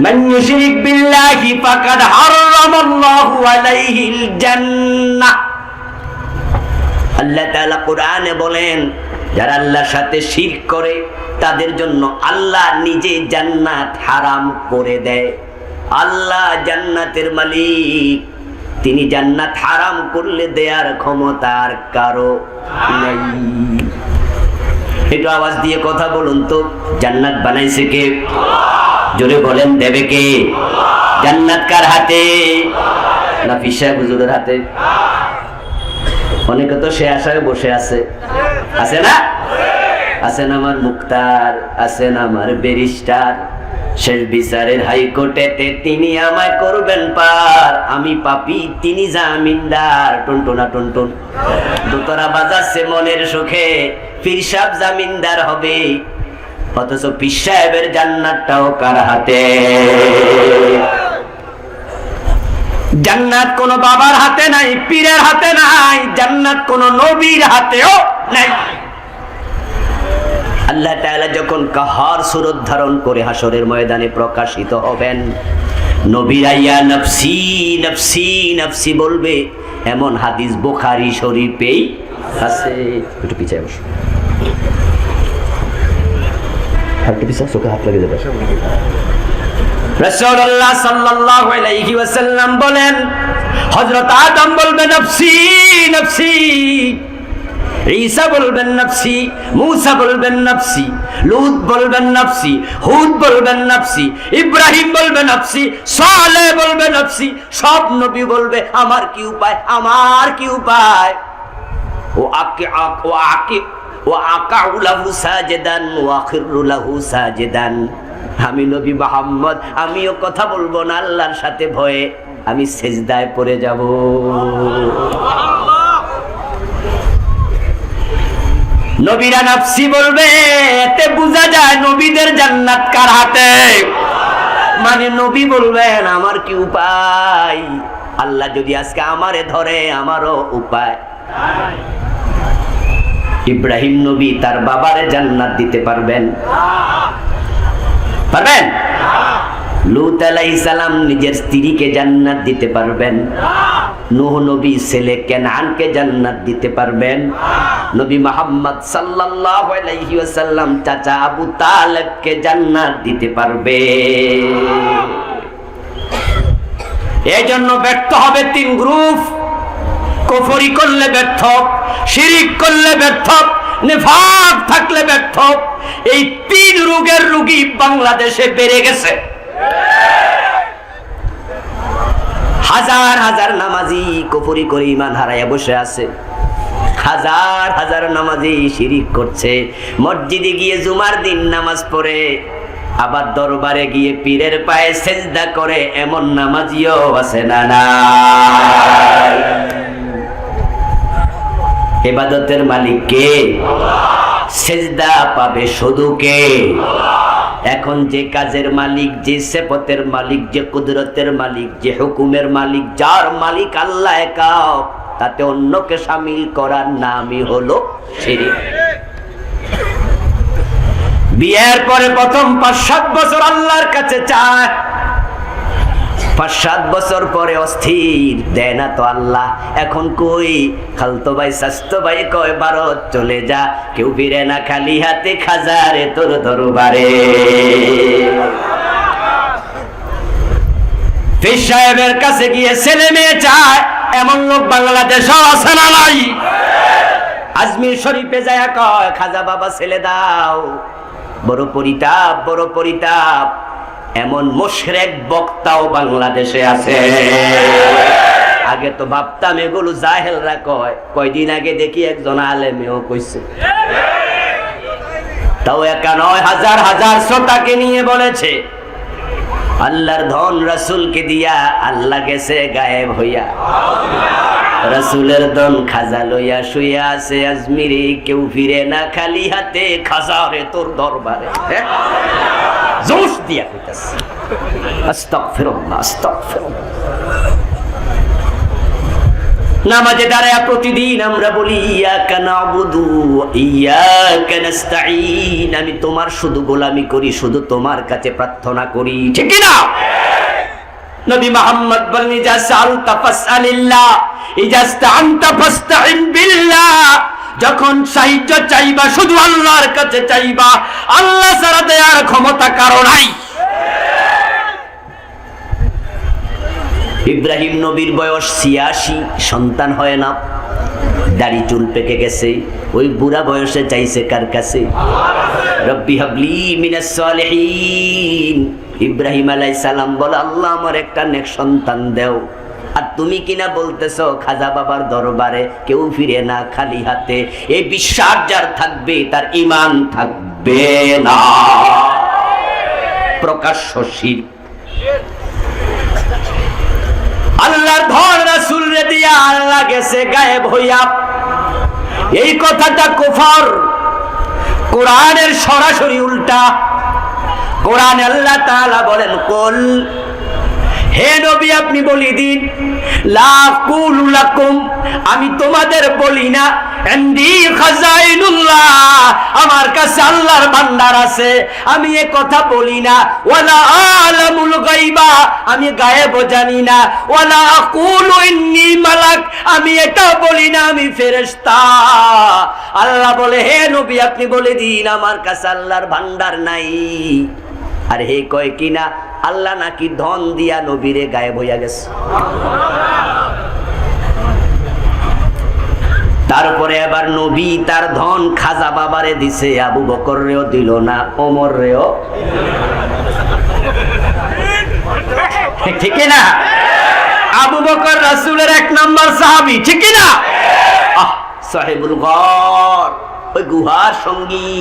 মান ইউশরিক বিল্লাহি ফাকাদ হারামাল্লাহু আলাইহিল জান্নাহ। আল্লাহ তাআলা কোরআনে বলেন, যারা আল্লাহর সাথে শিরক করে তাদের জন্য আল্লাহ নিজে জান্নাত হারাম করে দেয়। আল্লাহ জান্নাতের মালিক, তিনি জান্নাত হারাম করলে দেয়ার ক্ষমতার কারো নাই। একটু আওয়াজ দিয়ে কথা বলুন তো, জান্নাত বানাইছে কে? জোরে বলেন, দেবে কে? জান্নাত কার হাতে? না পীর সাহেব হুজুরের হাতে? অনেকে তো সে আশায় বসে আছে, আছে না? আছেন আমার মুক্তার, আছেন আমার ব্যারিস্টার, শেষ বিচারের হাইকোর্টেতে তিনি আমায় করবেন পার। আমি পাপী, তিনি জামিনদার। টুনটুনা টুনটুন দোতরা বাজাচ্ছে মনের সুখে, পীর সাহেব জামিনদার হবে। অথচ পীর সাহেবের জান্নাতটাও কার হাতে? জান্নাত কোন বাবার হাতে নাই, পীরের হাতে নাই, জান্নাত কোন নবীর হাতেও নাই। আল্লাহ তাআলা যখন কাহার সুরত ধারণ করে হাসরের ময়দানে প্রকাশিত হবেন, নবীরা ইয়া নফসি নফসি নফসি বলবে, এমন হাদিস বুখারী শরীফেই আছে। একটু পিছিয়ে বসো, একটু পিছিয়ে চোখে হাত লাগিয়ে দেবে। রাসূলুল্লাহ সাল্লাল্লাহু আলাইহি ওয়াসাল্লাম বলেন, হযরত আদম বলবে নফসি নফসি, ঈসা বলবেন নফসি, মূসা বলবেন নফসি, লূত বলবেন নফসি, হুদ বলবেন নফসি, ইব্রাহিম বলবেন নফসি, সালেহ বলবেন নফসি। সব নবী বলবে আমার কি উপায়, আমার কি উপায়। ও আকাউ লাহু সাজিদান ওয়া খিরু লাহু সাজিদান। আমি নবী মুহাম্মদ, আমিও কথা বলবো না আল্লাহর সাথে ভয়ে, আমি সেজদায় পড়ে যাব। নবীরা নফসি বলবে, এতে বোঝা যায় নবীদের জান্নাত কার হাতে। মানে নবী বলবেন আমার কি উপায়, আল্লাহ যদি আজকে আমারে ধরে আমারও উপায়। ইব্রাহিম নবী তার বাবারে জান্নাত দিতে পারবেন? পারবেন? লূত আলাইহিস সালাম নিজের স্ত্রীকে জান্নাত দিতে পারবেন? নূহ নবী ছেলে কেনানকে জান্নাত দিতে পারবেন? নবী মুহাম্মদ সাল্লাল্লাহু আলাইহি ওয়াসাল্লাম চাচা আবু তালেবকে জান্নাত দিতে পারবে? এই জন্য ব্যর্থ হবে 3 গ্রুপ। কুফরি করলে ব্যর্থ, শিরিক করলে ব্যর্থ, নিফাক থাকলে ব্যর্থ। এই 3 রোগের রোগী বাংলাদেশে বেড়ে গেছে। হাজার হাজার নামাজি কুফরি করে ঈমান হারায়া বসে আছে, হাজার হাজার নামাজি শিরিক করছে। মসজিদে গিয়ে জুমার দিন নামাজ পড়ে, আবার দরবারে গিয়ে পীরের পায়ে সেজদা করে, এমন নামাজিও আছে না নাই? ইবাদতের মালিক কে? সেজদা পাবে শুধু কে? এখন যে কাজের মালিক, যে সিফাতের মালিক, যে কুদরতের মালিক, যে হুকুমের মালিক, যার মালিক আল্লাহ একা, তাতে অন্যকে শামিল করার নামই হলো শিরক। বিয়ের পরে প্রথম 5-7 বছর আল্লাহর কাছে চায়, 5-7 বছর পরে অস্থির, দেয় না তো আল্লাহ। এখন কই খালতো ভাই শাস্তো ভাই কয় ভারত চলে যা, কেউ ফিরে না খালি হাতে, খাজারে তোর দরবারে। পীর সাহেবের কাছে গিয়ে ছেলে মেয়ে চায়, এমন লোক বাংলাদেশে আছে না নাই? আজমির শরীফে যায় কয় খাজা বাবা ছেলে দাও। বড় পরিতাপ, বড় পরিতাপ, এমন মুশরিক বক্তাও বাংলাদেশে আছে। আগে তো ভাবতাম এগুলো জাহেলরা কয়, কয়দিন আগে দেখি একজন আলেমেও কইছে। তাও একা নয়, হাজার হাজার শ্রোতাকে নিয়ে বলেছে, আল্লাহর ধন রাসূলকে দিয়া আল্লাহ গেছে গায়েব হইয়া। রাসূলের ধন খাজা লইয়া শুইয়া আছে আজমিরে, কেউ ফিরে না খালি হাতে, খাজারে তোর দরবারে। জোশ দিয়া কইতাছে আস্তাগফিরুল্লাহ, আস্তাগফিরুল্লাহ। নামাজে দাঁড়ায় প্রতিদিন আমরা বলি ইয়াকা নাবুদু ইয়াকা নাস্তাঈন, আমি তোমার শুধু গোলামি করি, শুধু তোমার কাছে প্রার্থনা করি, ঠিক কি না? নবী মুহাম্মদ বলেন ইজা সালতা ফাসআলিল্লাহ ইজা ইসতাআনতা ফাসতাঈন বিল্লাহ, যখন সাহায্য চাইবা শুধু আল্লাহর কাছে চাইবা, আল্লাহ ছাড়া দেয়ার ক্ষমতা কারো নাই। ইব্রাহিম নবীর বয়স 86, সন্তান হয় না, দাড়ি চুল পেকে গেছে, ওই বুড়া বয়সে চাইছে কার কাছে? রব্বি হাবলি মিনাস সালিহিন। ইব্রাহিম আলাইহিস সালাম বলে আল্লাহ আমার একটা নেক সন্তান দাও। আর তুমি কিনা বলতেছো খাজা বাবার দরবারে কেউ ফিরে না খালি হাতে। এই বিশ্বাস যার থাকবে তার ঈমান থাকবে না। প্রকাশ্য শিরক। আল্লাহর ধন রাসূল রে দিয়া আল্লাহ গেছে গায়েব হইয়া, এই কথাটা কুফর। কোরআনের সরাসরি উল্টা। কোরআনে আল্লাহ তাআলা বলেন কুল, হে নবী আপনি বলি দিন, লা কুলু লাকুম, আমি তোমাদের বলি না, ইনদি খাজাইনুল্লাহ, আমার কাছে আল্লাহর ভান্ডার আছে, আমি এ কথা বলি না। ওয়ালা আলামুল গায়বা, আমি গায়েব জানি না। ওয়ালা আকুলু ইন্নী মালাক, আমি এটা বলি না আমি ফেরেশতা। আল্লাহ বলে হে নবী আপনি বলে দিন আমার কাছে আল্লাহর ভান্ডার নাই। আর হে কয় কিনা আল্লাহ নাকি ধন দিয়া নবীরে গায়েব হইয়া গেছে। তারপরে আবার নবী তার ধন খাজা বাবারে দিছে, আবু বকর রেও দিল না, ওমর রেও, ঠিক না? আবু বকর রাসূলের 1 নম্বর সাহাবী, ঠিক না? সাহেবুল গর, ওই গুহার সঙ্গী।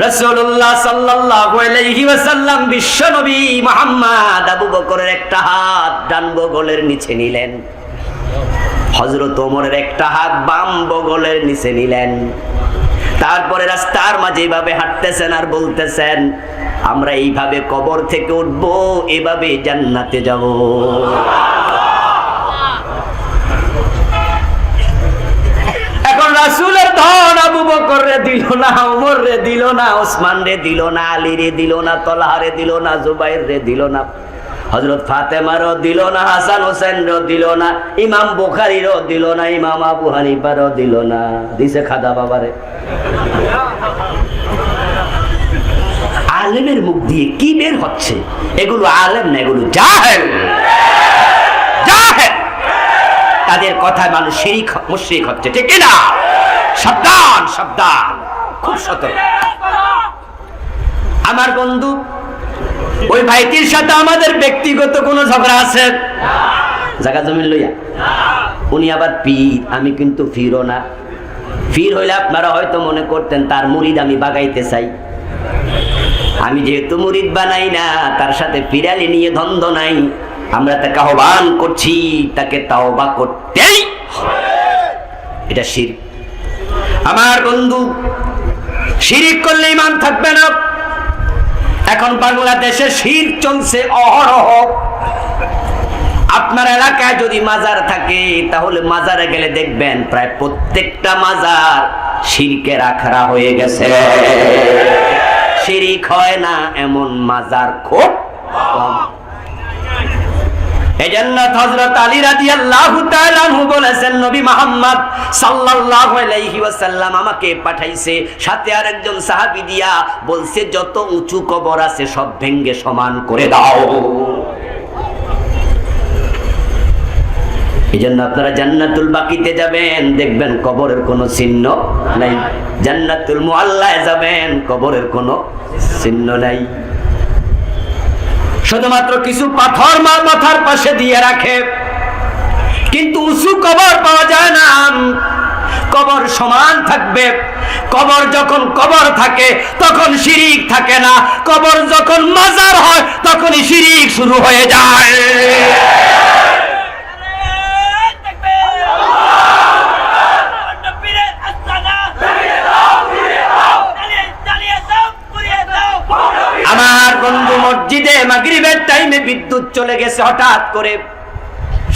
রাসূলুল্লাহ সাল্লাল্লাহু আলাইহি ওয়াসাল্লাম বিশ্ব নবী মুহাম্মদ আবু বকরের একটা হাত ডান বগলের নিচে নিলেন, হযরত ওমরের একটা হাত বাম বগলের নিচে নিলেন। তারপরে রাস্তার মাঝে এইভাবে হাঁটতেছেন আর বলতেছেন আমরা এইভাবে কবর থেকে উঠবো, এভাবে জান্নাতে যাব। এখন রাসূলের ধন আবু বকর রে দিল না, ওমর রে দিল না, ওসমান রে দিল না, আলী রে দিল না, তলহা রে দিল না, জুবাইর রে দিল না, হযরত ফাতেমারও দিল না, হাসান হোসেন রও দিল না, ইমাম বুখারীরও দিল না, ইমাম আবু হানিফারও দিল না, দিছে খাজা বাবারে। আলেমের মুখ দিয়ে কি বের হচ্ছে? এগুলো আলেম না, এগুলো জাহেল। তাদের কথায় মানুষ শিরিক মুশরিক হচ্ছে, ঠিক কি না? সাবধান সাবধান, খুব সতর্ক। আমার বন্ধু, ওই ভাইটির সাথে আমাদের ব্যক্তিগত কোনো ঝগড়া আছে? জায়গা জমিন লইয়া? উনি আবার পীর, আমি কিন্তু পীরও না। পীর হইলে আপনারা হয়তো মনে করতেন তার মুরিদ আমি বাগাইতে চাই। আমি যেহেতু মুরিদ বানাই না, তার সাথে পিরালি নিয়ে দ্বন্দ্ব নাই। আমরা তাকে আহ্বান করছি, তাকে তাওবা করতেই, এটা শিরক। আমার বন্ধু, শিরিক করলে ঈমান থাকবে না। এখন বাংলাদেশে শিরক চলছে অহরহ। আপনার এলাকায় যদি মাজার থাকে, তাহলে মাজারে গেলে দেখবেন প্রায় প্রত্যেকটা মাজার শিরকের আখড়া হয়ে গেছে। শিরিক হয় না এমন মাজার খুব কম। এজন্য হযরত আলী রাদিয়াল্লাহু তাআলা আনহু বলেছেন, নবী মুহাম্মদ সাল্লাল্লাহু আলাইহি ওয়াসাল্লাম আমাকে পাঠাইছে, সাথে আরেকজন সাহাবী দিয়া বলছে, যত উঁচু কবর আছে সব ভেঙে সমান করে দাও। এজন্য আপনারা জান্নাতুল বাকিতে যাবেন, দেখবেন কবরের কোনো চিহ্ন নাই। জান্নাতুল মুআল্লায় যাবেন, কবরের কোনো চিহ্ন নাই। শুধুমাত্র কিছু পাথর মাথার পাশে দিয়ে রাখে, কিন্তু উঁচু কবর পাওয়া যায় না। কবর সমান থাকবে। কবর যখন কবর থাকে তখন শিরিক থাকে না। কবর যখন মাজার হয় তখনই শিরিক শুরু হয়ে যায়। আমার বন্ধু, মসজিদে মাগরিবের টাইমে বিদ্যুৎ চলে গেছে হঠাৎ করে।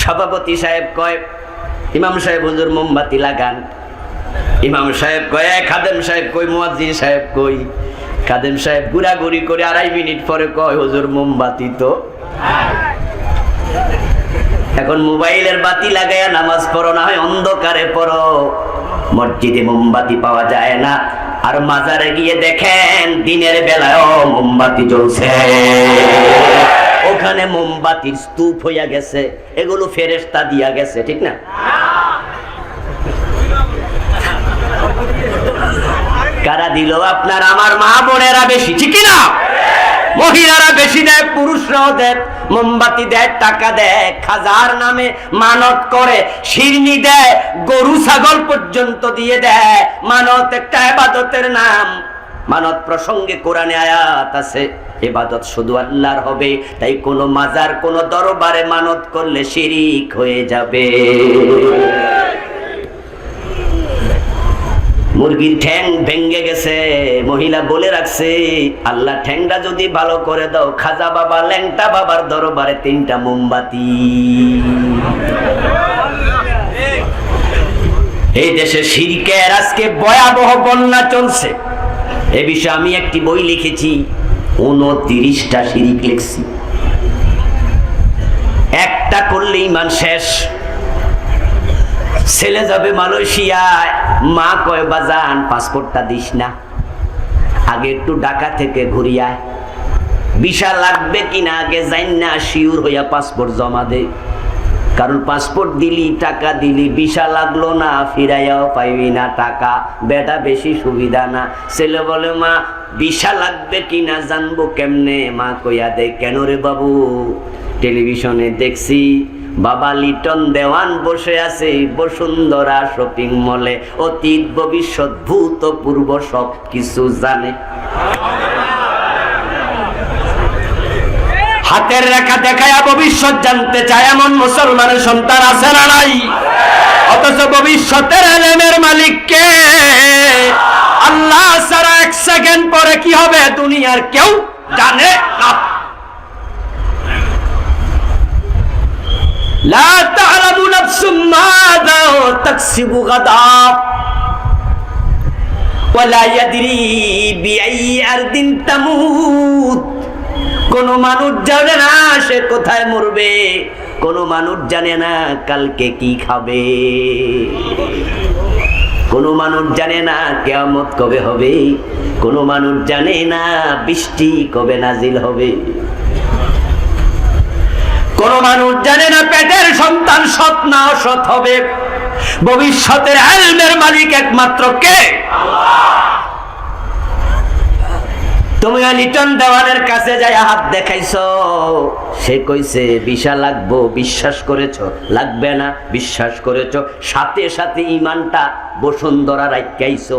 সভাপতি সাহেব কয়, ইমাম সাহেব হুজুর মোমবাতি লাগান। ইমাম সাহেব কয়, খাদেম সাহেব কই, মুয়াজ্জিন সাহেব কই? খাদেম সাহেব ঘুরাঘুরি করে 2.5 মিনিট পরে কয়, হুজুর মোমবাতি তো। এখন মোবাইলের বাতি লাগাইয়া নামাজ পড়ো, না হয় অন্ধকারে পড়ো। মসজিদে মোমবাতি পাওয়া যায় না। আর মাজারে গিয়ে দেখেন দিনের বেলায়ও মোমবাতি জ্বলছে। ওখানে মোমবাতির স্তূপ হইয়া গেছে। এগুলো ফেরেশতা দিয়া গেছে, ঠিক না? কারা দিল? আপনার আমার মা বোনেরা বেশি, ঠিক না? মহিলারা বেশি দেয়, পুরুষরাও দেয়। মোমবাতি দেয়, টাকা দেয়, খাজার নামে মানত করে, শিরনি দেয়, গরু ছাগল পর্যন্ত দিয়ে দেয়। মানত একটা ইবাদতের নাম। মানত প্রসঙ্গে কোরআনে আয়াত আছে, ইবাদত শুধু আল্লাহর হবে। তাই কোনো মাজার, কোনো দরবারে মানত করলে শিরিক হয়ে যাবে। মুরগির ঠ্যাং ভেঙে গেছে, মহিলা বলে রাখছে, আল্লাহ ঠ্যাংটা যদি ভালো করে দাও, খাজা বাবা ল্যাংটা বাবার দরবারে 3টা মোমবাতি। এই দেশে শিরকের আজকে ভয়াবহ বন্যা চলছে। এ বিষয়ে আমি একটি বই লিখেছি, 29টা শিরিক লিখছি। একটা করলে ঈমান শেষ। ছেলে যাবে মালয়েশিয়ায়, মা কয়, বাজান পাসপোর্টটা দিস না, আগে একটু ঢাকা থেকে ঘুরিয়ায়। ভিসা লাগবে কিনা আগে জান না, শিওর হইয়া পাসপোর্ট জমা দে। কারণ পাসপোর্ট দিলি, টাকা দিলি, ভিসা লাগলো না, ফিরাইয়াও পাইবি না টাকা। বেটা বেশি সুবিধা না। ছেলে বলে, মা ভিসা লাগবে কিনা জানবো কেমনে? মা কইয়া দে, কেন রে বাবু? টেলিভিশনে দেখছি বাবা লিটন দেওয়ান বসে আছে বসুন্ধরা শপিং মলে, অতীত ভবিষ্যৎ ভূতপূর্ব সব কিছু জানে। হাতের রেখা দেখায়া ভবিষ্যৎ জানতে চায় এমন মুসলমানের সন্তান আছে না নাই? অথচ ভবিষ্যতের এলেমের মালিক কে? আল্লাহ ছাড়া 1 সেকেন্ড পরে কি হবে দুনিয়ার কেউ জানে না। لا تعلم نفس ماذا تكسب غدا ولا يدري بأي أرض تموت। কোন মানুষ জানে না সে কোথায় মরবে, কোন মানুষ জানে না কালকে কি খাবে, কোন মানুষ জানে না কিয়ামত কবে হবে, কোন মানুষ জানে না বৃষ্টি কবে নাজিল হবে। কোন মানুষ জানে না পেটের সন্তান সৎ না অসৎ হবে। ভবিষ্যতের ইলমের মালিক একমাত্র কে? তুমি লিটন দেওয়ানের কাছে যাই হাত দেখাইছো, সে কইছে ভিসা লাগবো, বিশ্বাস করেছো? লাগবে না, বিশ্বাস করেছো। সাথে সাথে ইমানটা বসুন্ধরা রাখাইছো।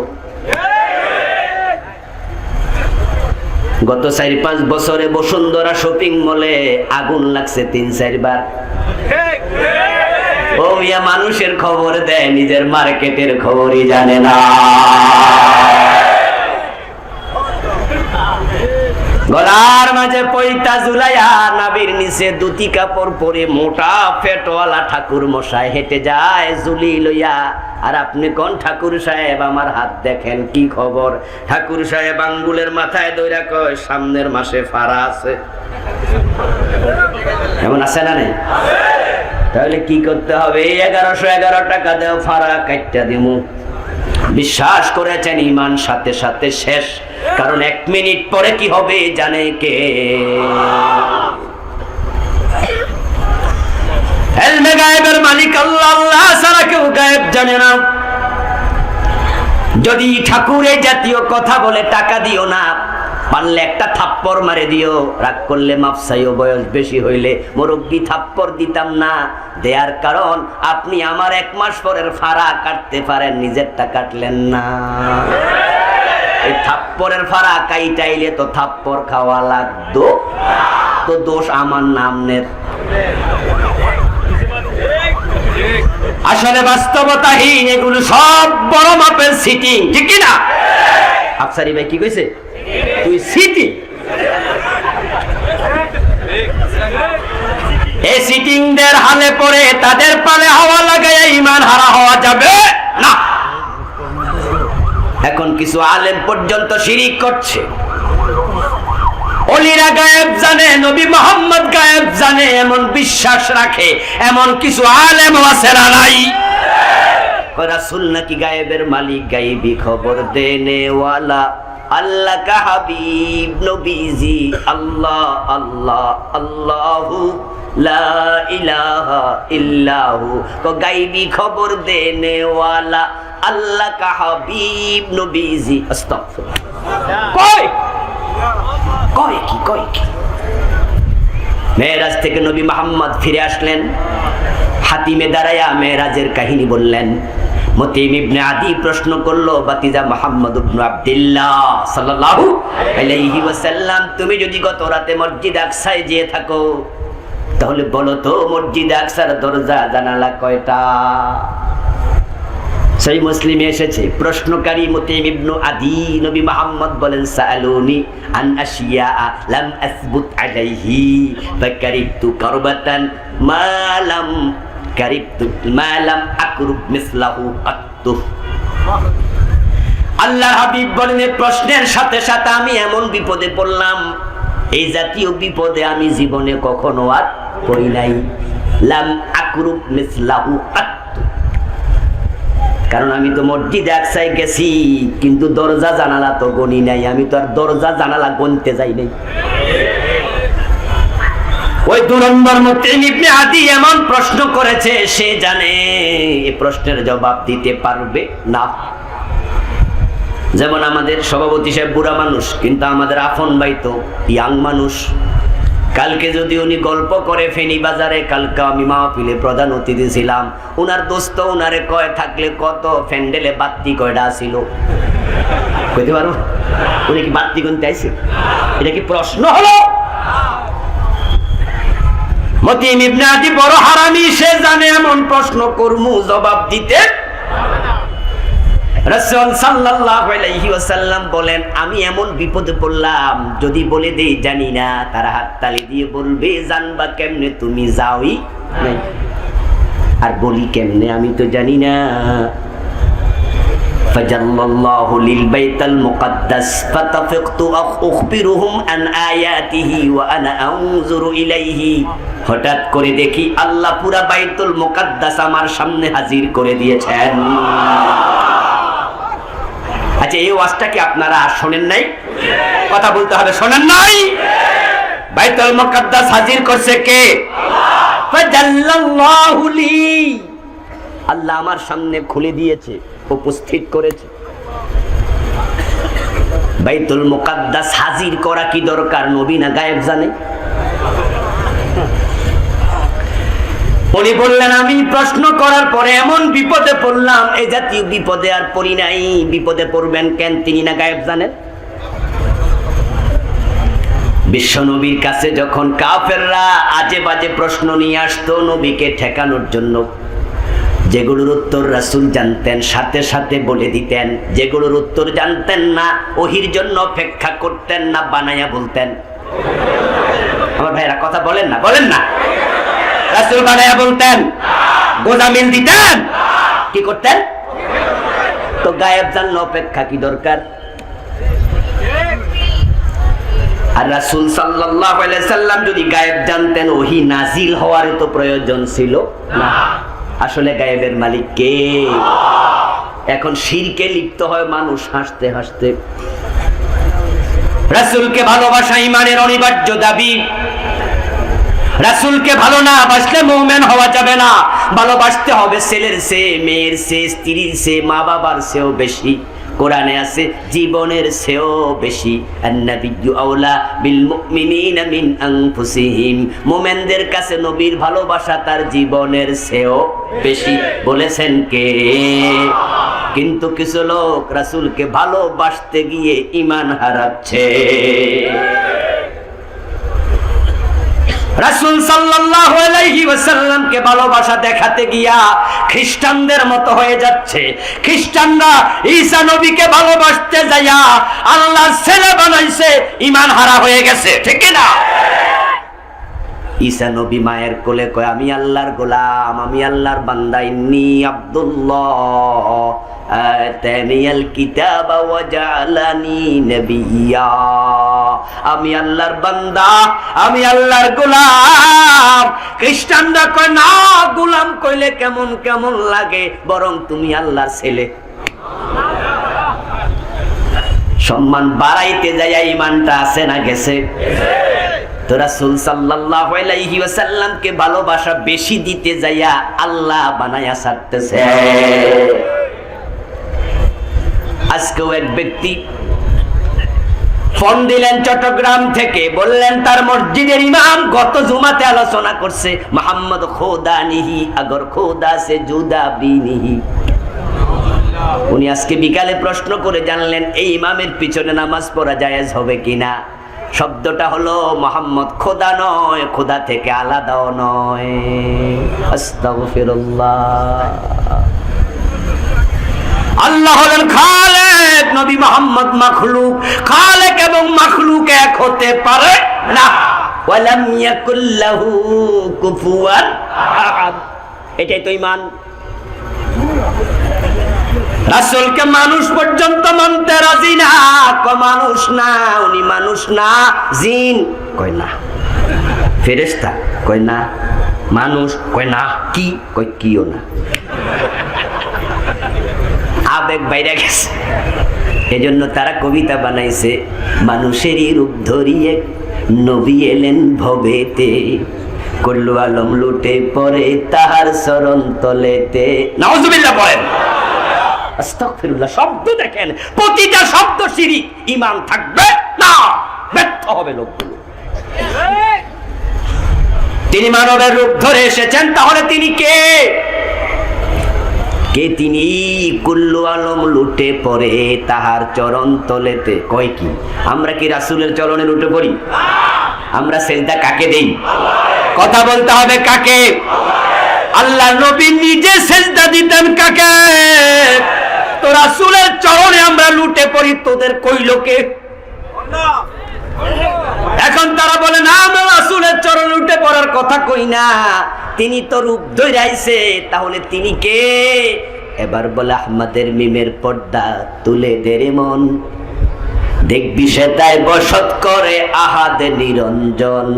গত 4-5 বছরে বসুন্ধরা শপিং মলে আগুন লাগছে 3-4 বার। ও মিয়া মানুষের খবর দেয়, নিজের মার্কেটের খবরই জানে না। গলার মাঝে পয়তা ঝুলাইয়া নাবির নিচে দুটি কাপড় পরে মোটা পেটওয়ালা ঠাকুর মশাই হেঁটে যায় ঝুলি লইয়া। আর আপনি কোন ঠাকুর সাহেব, আমার হাত দেখেন কি খবর? ঠাকুর সাহেব আঙ্গুলের মাথায় দইরা কয়, সামনের মাসে ফাড়া আছে। এমন আছে না নেই? তাহলে কি করতে হবে? 1111 টাকা দেও, ফাড়া কাটটা দিমু। বিশ্বাস করেছেন, ইমান সাথে সাথে শেষ। কারণ 1 মিনিট পরে কি হবে জানে কে? ইলমে গায়েবের মালিক আল্লাহ, আল্লাহ ছাড়া কেউ গায়েব জানে না। যদি ঠাকুর এই জাতীয় কথা বলে টাকা দিও না, পারলে একটা থাপ্পড় মারে দিও। রাগ করলে মাফ চাইও, বয়স বেশি হইলে মুরব্বি থাপ্পড় দিতাম না। দেয়ার কারণ আপনি আমার 1 মাস পরের ফাড়া কাটতে পারেন, নিজেরটা কাটলেন না। এই থাপ্পড়ের ফাড়া কাইটাইলে তো থাপ্পড় খাওয়া লাগতো, তো দোষ আমার নামনের। আসলে বাস্তবতাহীন এগুলো সব বড় মাপের সিটিং, ঠিক কি না? আফসারি ভাই কি কইছে? তুই সিটিং। এই সিটিংদের হালে পড়ে তাদের পালে হাওয়া লাগায় ঈমান হারা হওয়া যাবে না। এখন কিছু আলেম পর্যন্ত শিরিক করছে। ওলিরা গায়েব জানে, নবী মুহাম্মদ গায়েব জানে, এমন বিশ্বাস রাখে এমন কিছু আলেম আছে না নাই? রাসূল নাকি গায়েবের মালিক, গায়েবী খবর দেনে ওয়ালা, আল্লাহ কা হাবিব নবীজি, আল্লাহ আল্লাহ আল্লাহু লা ইলাহা ইল্লাহু। তো গায়েবী খবর দেনে ওয়ালা আল্লাহ কা হাবিব নবীজি। আস্তাগফিরুল্লাহ। কয় কি? মেরাজ থেকে নবী মুহাম্মদ ফিরে আসলেন, হাতিমে দাঁড়ায়া মেরাজের কাহিনী বললেন। মুতিম ইবনে আদি প্রশ্ন করলো, বাতিজা মুহাম্মদ ইবনে আব্দুল্লাহ সাল্লাল্লাহু আলাইহি ওয়াসাল্লাম, তুমি যদি গত রাতে মসজিদ আকসায় যেয়ে থাকো, তাহলে বলো তো মসজিদ আকসার দরজা জানালা কয়টা? সেই মুসলিমে এসেছে, প্রশ্নকারী মুতিম ইবনে আদি নবী মুহাম্মদ বলেন, সাআলুনি আন আশিয়া লাম আসবুত আলাইহি ফাকারিতু কারবাতান মা লাম আকরুব মিসলাহু আত্তু। আল্লাহ হাবিব বলেন, প্রশ্নের সাথে সাথে আমি এমন বিপদে পড়লাম, এই জাতীয় বিপদে আমি জীবনে কখনো আর পড়ি নাই। লাম আকরুব মিসলাহু আত্তু, কারণ আমি তো মসজিদে আকসায় গেছি, কিন্তু দরজা জানালা তো গনি নাই। আমি তো আর দরজা জানালা গনতে যাই নাই। ওই 2 নম্বর মুতিম ইবনে আদি এমন প্রশ্ন করেছে, সে জানে এই প্রশ্নের জবাব দিতে পারবে না। যেমন আমাদের সভাপতি সাহেব বুড়া মানুষ, কিন্তু আমাদের আফন ভাই তো ইয়াং মানুষ। কালকে যদি উনি গল্প করে ফেনী বাজারে, কালকে আমি মাহফিলে প্রধান অতিথি ছিলাম, উনার দোস্ত উনারে কয়, থাকলে কত প্যান্ডেলে বাতি কয়টা ছিল কইতে পারো? উনি কি বাতি গুনতে আইছে? এটা কি প্রশ্ন হলো? মুতিম ইবনে আদি বড় হারামি, সে জানে এমন প্রশ্ন করমু জবাব দিতে। রাসূল সাল্লাল্লাহু আলাইহি ওয়াসাল্লাম বলেন, আমি এমন বিপদে পড়লাম, যদি বলে দেই জানি না, তারা হাততালি দিয়ে বলবে, জানবা কেমনে? তুমি যাওই নাই। আর বলি কেমনে? আমি তো জানি না। ফাজাল্লাল্লাহু লিল বাইতাল মুকদ্দাস ফাতাফাকতু আখবিরুহুম আন আয়াতিহি ওয়া আনা আনজুরু ইলাইহি। হঠাৎ করে দেখি আল্লাহ পুরা বাইতুল মুকদ্দাস আমার সামনে হাজির করে দিয়েছেন। আচ্ছা, এই ওয়াজটা কি আপনারা শোনেন নাই? কথা বলতে হবে, শোনেন নাই? বাইতুল মুকদ্দাস হাজির করছে কে? আল্লাহ। ফাজাল্লাল্লাহু লি, আল্লাহ আমার সামনে খুলে দিয়েছে, উপস্থিত করেছে। বাইতুল মুকাদ্দাস হাজির করা কি দরকার? নবী না গায়েব জানে? উনি বললেন, আমি প্রশ্ন করার পরে এমন বিপদে পড়লাম, এই জাতীয় বিপদে আর পড়ি নাই। বিপদে পড়বেন কেন? তিনি না গায়েব জানেন? বিশ্ব নবীর কাছে যখন কাফেররা আজে বাজে প্রশ্ন নিয়ে আসতো নবীকে ঠেকানোর জন্য, যেগুলোর উত্তর রাসূল জানতেন সাথে সাথে বলে দিতেন, যেগুলোর উত্তর জানতেন না ওহির জন্য অপেক্ষা করতেন না, বানায়া বলতেন। আমার ভাইরা কথা বলেন না, বলেন না। রাসূল বানায়া বলতেন, গোজামিল দিতেন, কি করতেন? তো গায়েব জানলে অপেক্ষা কি দরকার? আর রাসূল সাল্লাল্লাহু আলাইহি সাল্লাম যদি গায়েব জানতেন, ওহী নাজিল হওয়ার তো প্রয়োজন ছিল না। আসলে গায়েবের মালিক কে? এখন শিরকে লিপ্ত হয় মানুষ হাসতে হাসতে। রাসূলকে ভালোবাসা ঈমানের অনিবার্য দাবি। রাসূলকে ভালো না বাসলে মুমিন হওয়া যাবে না। ভালোবাসতে হবে ছেলের চেয়ে, মেয়ের চেয়ে, স্ত্রীর চেয়ে, মা বাবার চেয়েও বেশি। কোরআনে আছে জীবনের চেয়েও বেশি। আন-নাবিয়্যু আওলা বিল মুমিনিনা মিন আনফুসিহিম। মুমিনদের কাছে নবীর ভালোবাসা তার জীবনের চেয়েও বেশি বলেছেন কে? কিন্তু কিছু লোক রাসূলকে ভালোবাসতে গিয়ে ঈমান হারাচ্ছে। রাসূল সাল্লাল্লাহু আলাইহি ওয়াসাল্লামকে ভালোবাসা দেখাতে গিয়া খ্রিস্টানদের মতো হয়ে যাচ্ছে। খ্রিস্টানরা ঈসা নবীকে ভালোবাসতে যাইয়া আল্লাহর ছেলে বানাইছে, ঈমান হারা হয়ে গেছে, ঠিক কি না? ঈসা নবী মায়ের কোলে কয়, আমি আল্লাহর গোলাম, আমি আল্লাহর বান্দা, ইন্নী আব্দুল্লাহ আতানিয়াল কিতাবা ওয়া জাআলানি নবিয়্যা। আমি আল্লাহর বান্দা, আমি আল্লাহর গোলাম। খ্রিস্টানরা কয়, না, গোলাম কইলে কেমন কেমন লাগে, বরং তুমি আল্লাহর ছেলে। সম্মান বাড়াইতে যাইয়া ঈমানটা আছে না গেছে? তো রাসূল সাল্লাল্লাহু আলাইহি ওয়াসাল্লামকে ভালোবাসা বেশি দিতে যাইয়া আল্লাহ বানায়া ছাড়তেছে। আজকেও এক ব্যক্তি ফোন দিলেন চট্টগ্রাম থেকে, বললেন তার মসজিদের ইমাম গত জুমাতে আলোচনা করছে মুহাম্মদ খোদা নিহি আগর খোদা সে জুদা বি নিহি। উনি আজকে বিকালে প্রশ্ন করে জানলেন এই ইমামের পিছনে নামাজ পড়া জায়েজ হবে কিনা। শব্দটা হলো মুহাম্মদ খোদা নয়, খোদা থেকে আলাদাও নয়। আস্তাগফিরুল্লাহ। আল্লাহ হলেন খালেক, নবী মুহাম্মদ মাখলুক। খালেক এবং মাখলুক এক হতে পারে না। ওয়ালাম ইয়াকুল্লাহু কুফুয়ান আহাদ। এটাই তো ঈমান। রাসূলকে মানুষ পর্যন্ত মানতে রাজি না। মানুষ না, উনি মানুষ না, জিন কয় না, ফেরেশতা কয় না, মানুষ কয় না, কি কয় কিও না। আবেগ বাইরে গেছে। এজন্য তারা কবিতা বানাইছে, মানুষেরই রূপ ধরিয়ে নবী এলেন ভবেতে, কুল্লু আলম লুটে পড়ে তাহার চরণ তলেতে। নাউজুবিল্লাহ বলেন। আস্তাগফিরুল্লাহ। শব্দ দেখেন, প্রতিটা শব্দ শিরক। ঈমান থাকবে না, ব্যর্থ হবে লোকগুলো। তিনি মানবের রূপ ধরে এসেছেন, তাহলে তিনি কে? কে তিনি? কুল্লু আলম লুটে পড়ে তাহার চরণ তলেতে। কয় কি? আমরা কি রাসূলের চরণে লুটে পড়ি? আমরা সিজদা কাকে দেই? কথা বলতে হবে কাকে? আল্লাহ নবী নিজে সিজদা দিতেন কাকে? তো রাসূলের চরণে আমরা লুটে পড়ি, তোদের কইল কে? এখন তারা বলে না, আমরা রাসূলের চরণে লুটে পড়ার কথা কই না, তিনি তো রূপ ধরে আইছে, তাহলে তিনি কে? এবার বলে আহমদের মিমের পর্দা তুলে দে রে মন, দেখবি সেটাই বসত করে আহাদ নিরঞ্জন।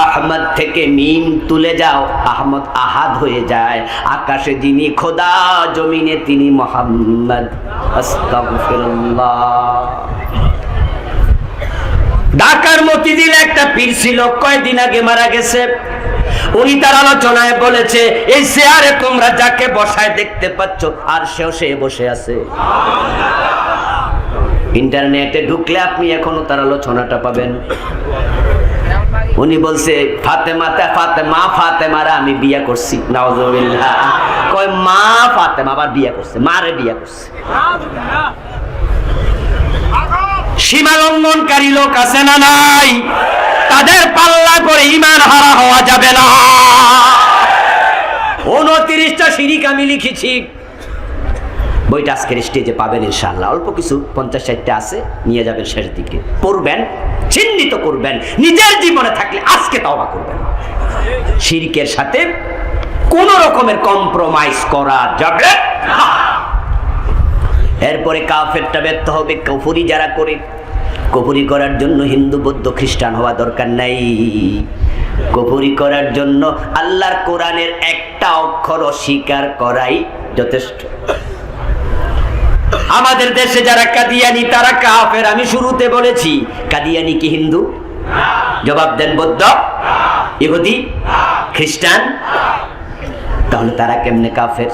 আহমদ থেকে মিম তুলে যাও, আহমদ আহাদ হয়ে যায়। আকাশে যিনি খোদা, জমিনে তিনি মুহাম্মদ। আস্তাগফিরুল্লাহ। ঢাকার মতিঝিলে একটা পীর ছিল, কয়েকদিন আগে মারা গেছে। উনি তার আলোচনায় বলেছে, এই চেয়ারে তোমরা যাকে বসায় দেখতে পাচ্ছ, আর সেও সে বসে আছে। ইন্টারনেটে ঢুকলে আপনি এখনো তার আলোচনাটা পাবেন। উনি বলছে, ফাতেমারা আমি বিয়ে করছি। নাউজুবিল্লাহ। কয় মা ফাতেমা আবার বিয়ে করছে, মারে বিয়ে করছে। সীমা লঙ্ঘনকারী লোক আছে না নাই? তাদের পাল্লা করে ঈমান হারা হওয়া যাবে না। 29টা শিরিক আমি লিখেছি, বইটা আজকের স্টেজে পাবেন ইনশাআল্লাহ। অল্প কিছু 50-60টা আছে, নিয়ে যাবেন শেষ দিকে, পড়বেন, চিহ্নিত করবেন, নিজের জীবনে থাকলে আজকে তওবা করবেন। শিরকের সাথে কোন রকমের কম্প্রোমাইজ করা যাবে না। এরপরে কাফেরটা ব্যর্থ হবে। কুফরি যারা করে, কুফরি করার জন্য হিন্দু বৌদ্ধ খ্রিস্টান হওয়া দরকার নাই। কুফরি করার জন্য আল্লাহর কোরআনের একটা অক্ষর অস্বীকার করাই যথেষ্ট। আমাদের দেশে যারা কাদিয়ানি তারা কাফের। আমি শুরুতে বলেছি, কাদিয়ানি কি হিন্দু? জবাব দেন। বৌদ্ধ, ইহুদি, খ্রিস্টান? তাহলে তারা কেমনে কাফের?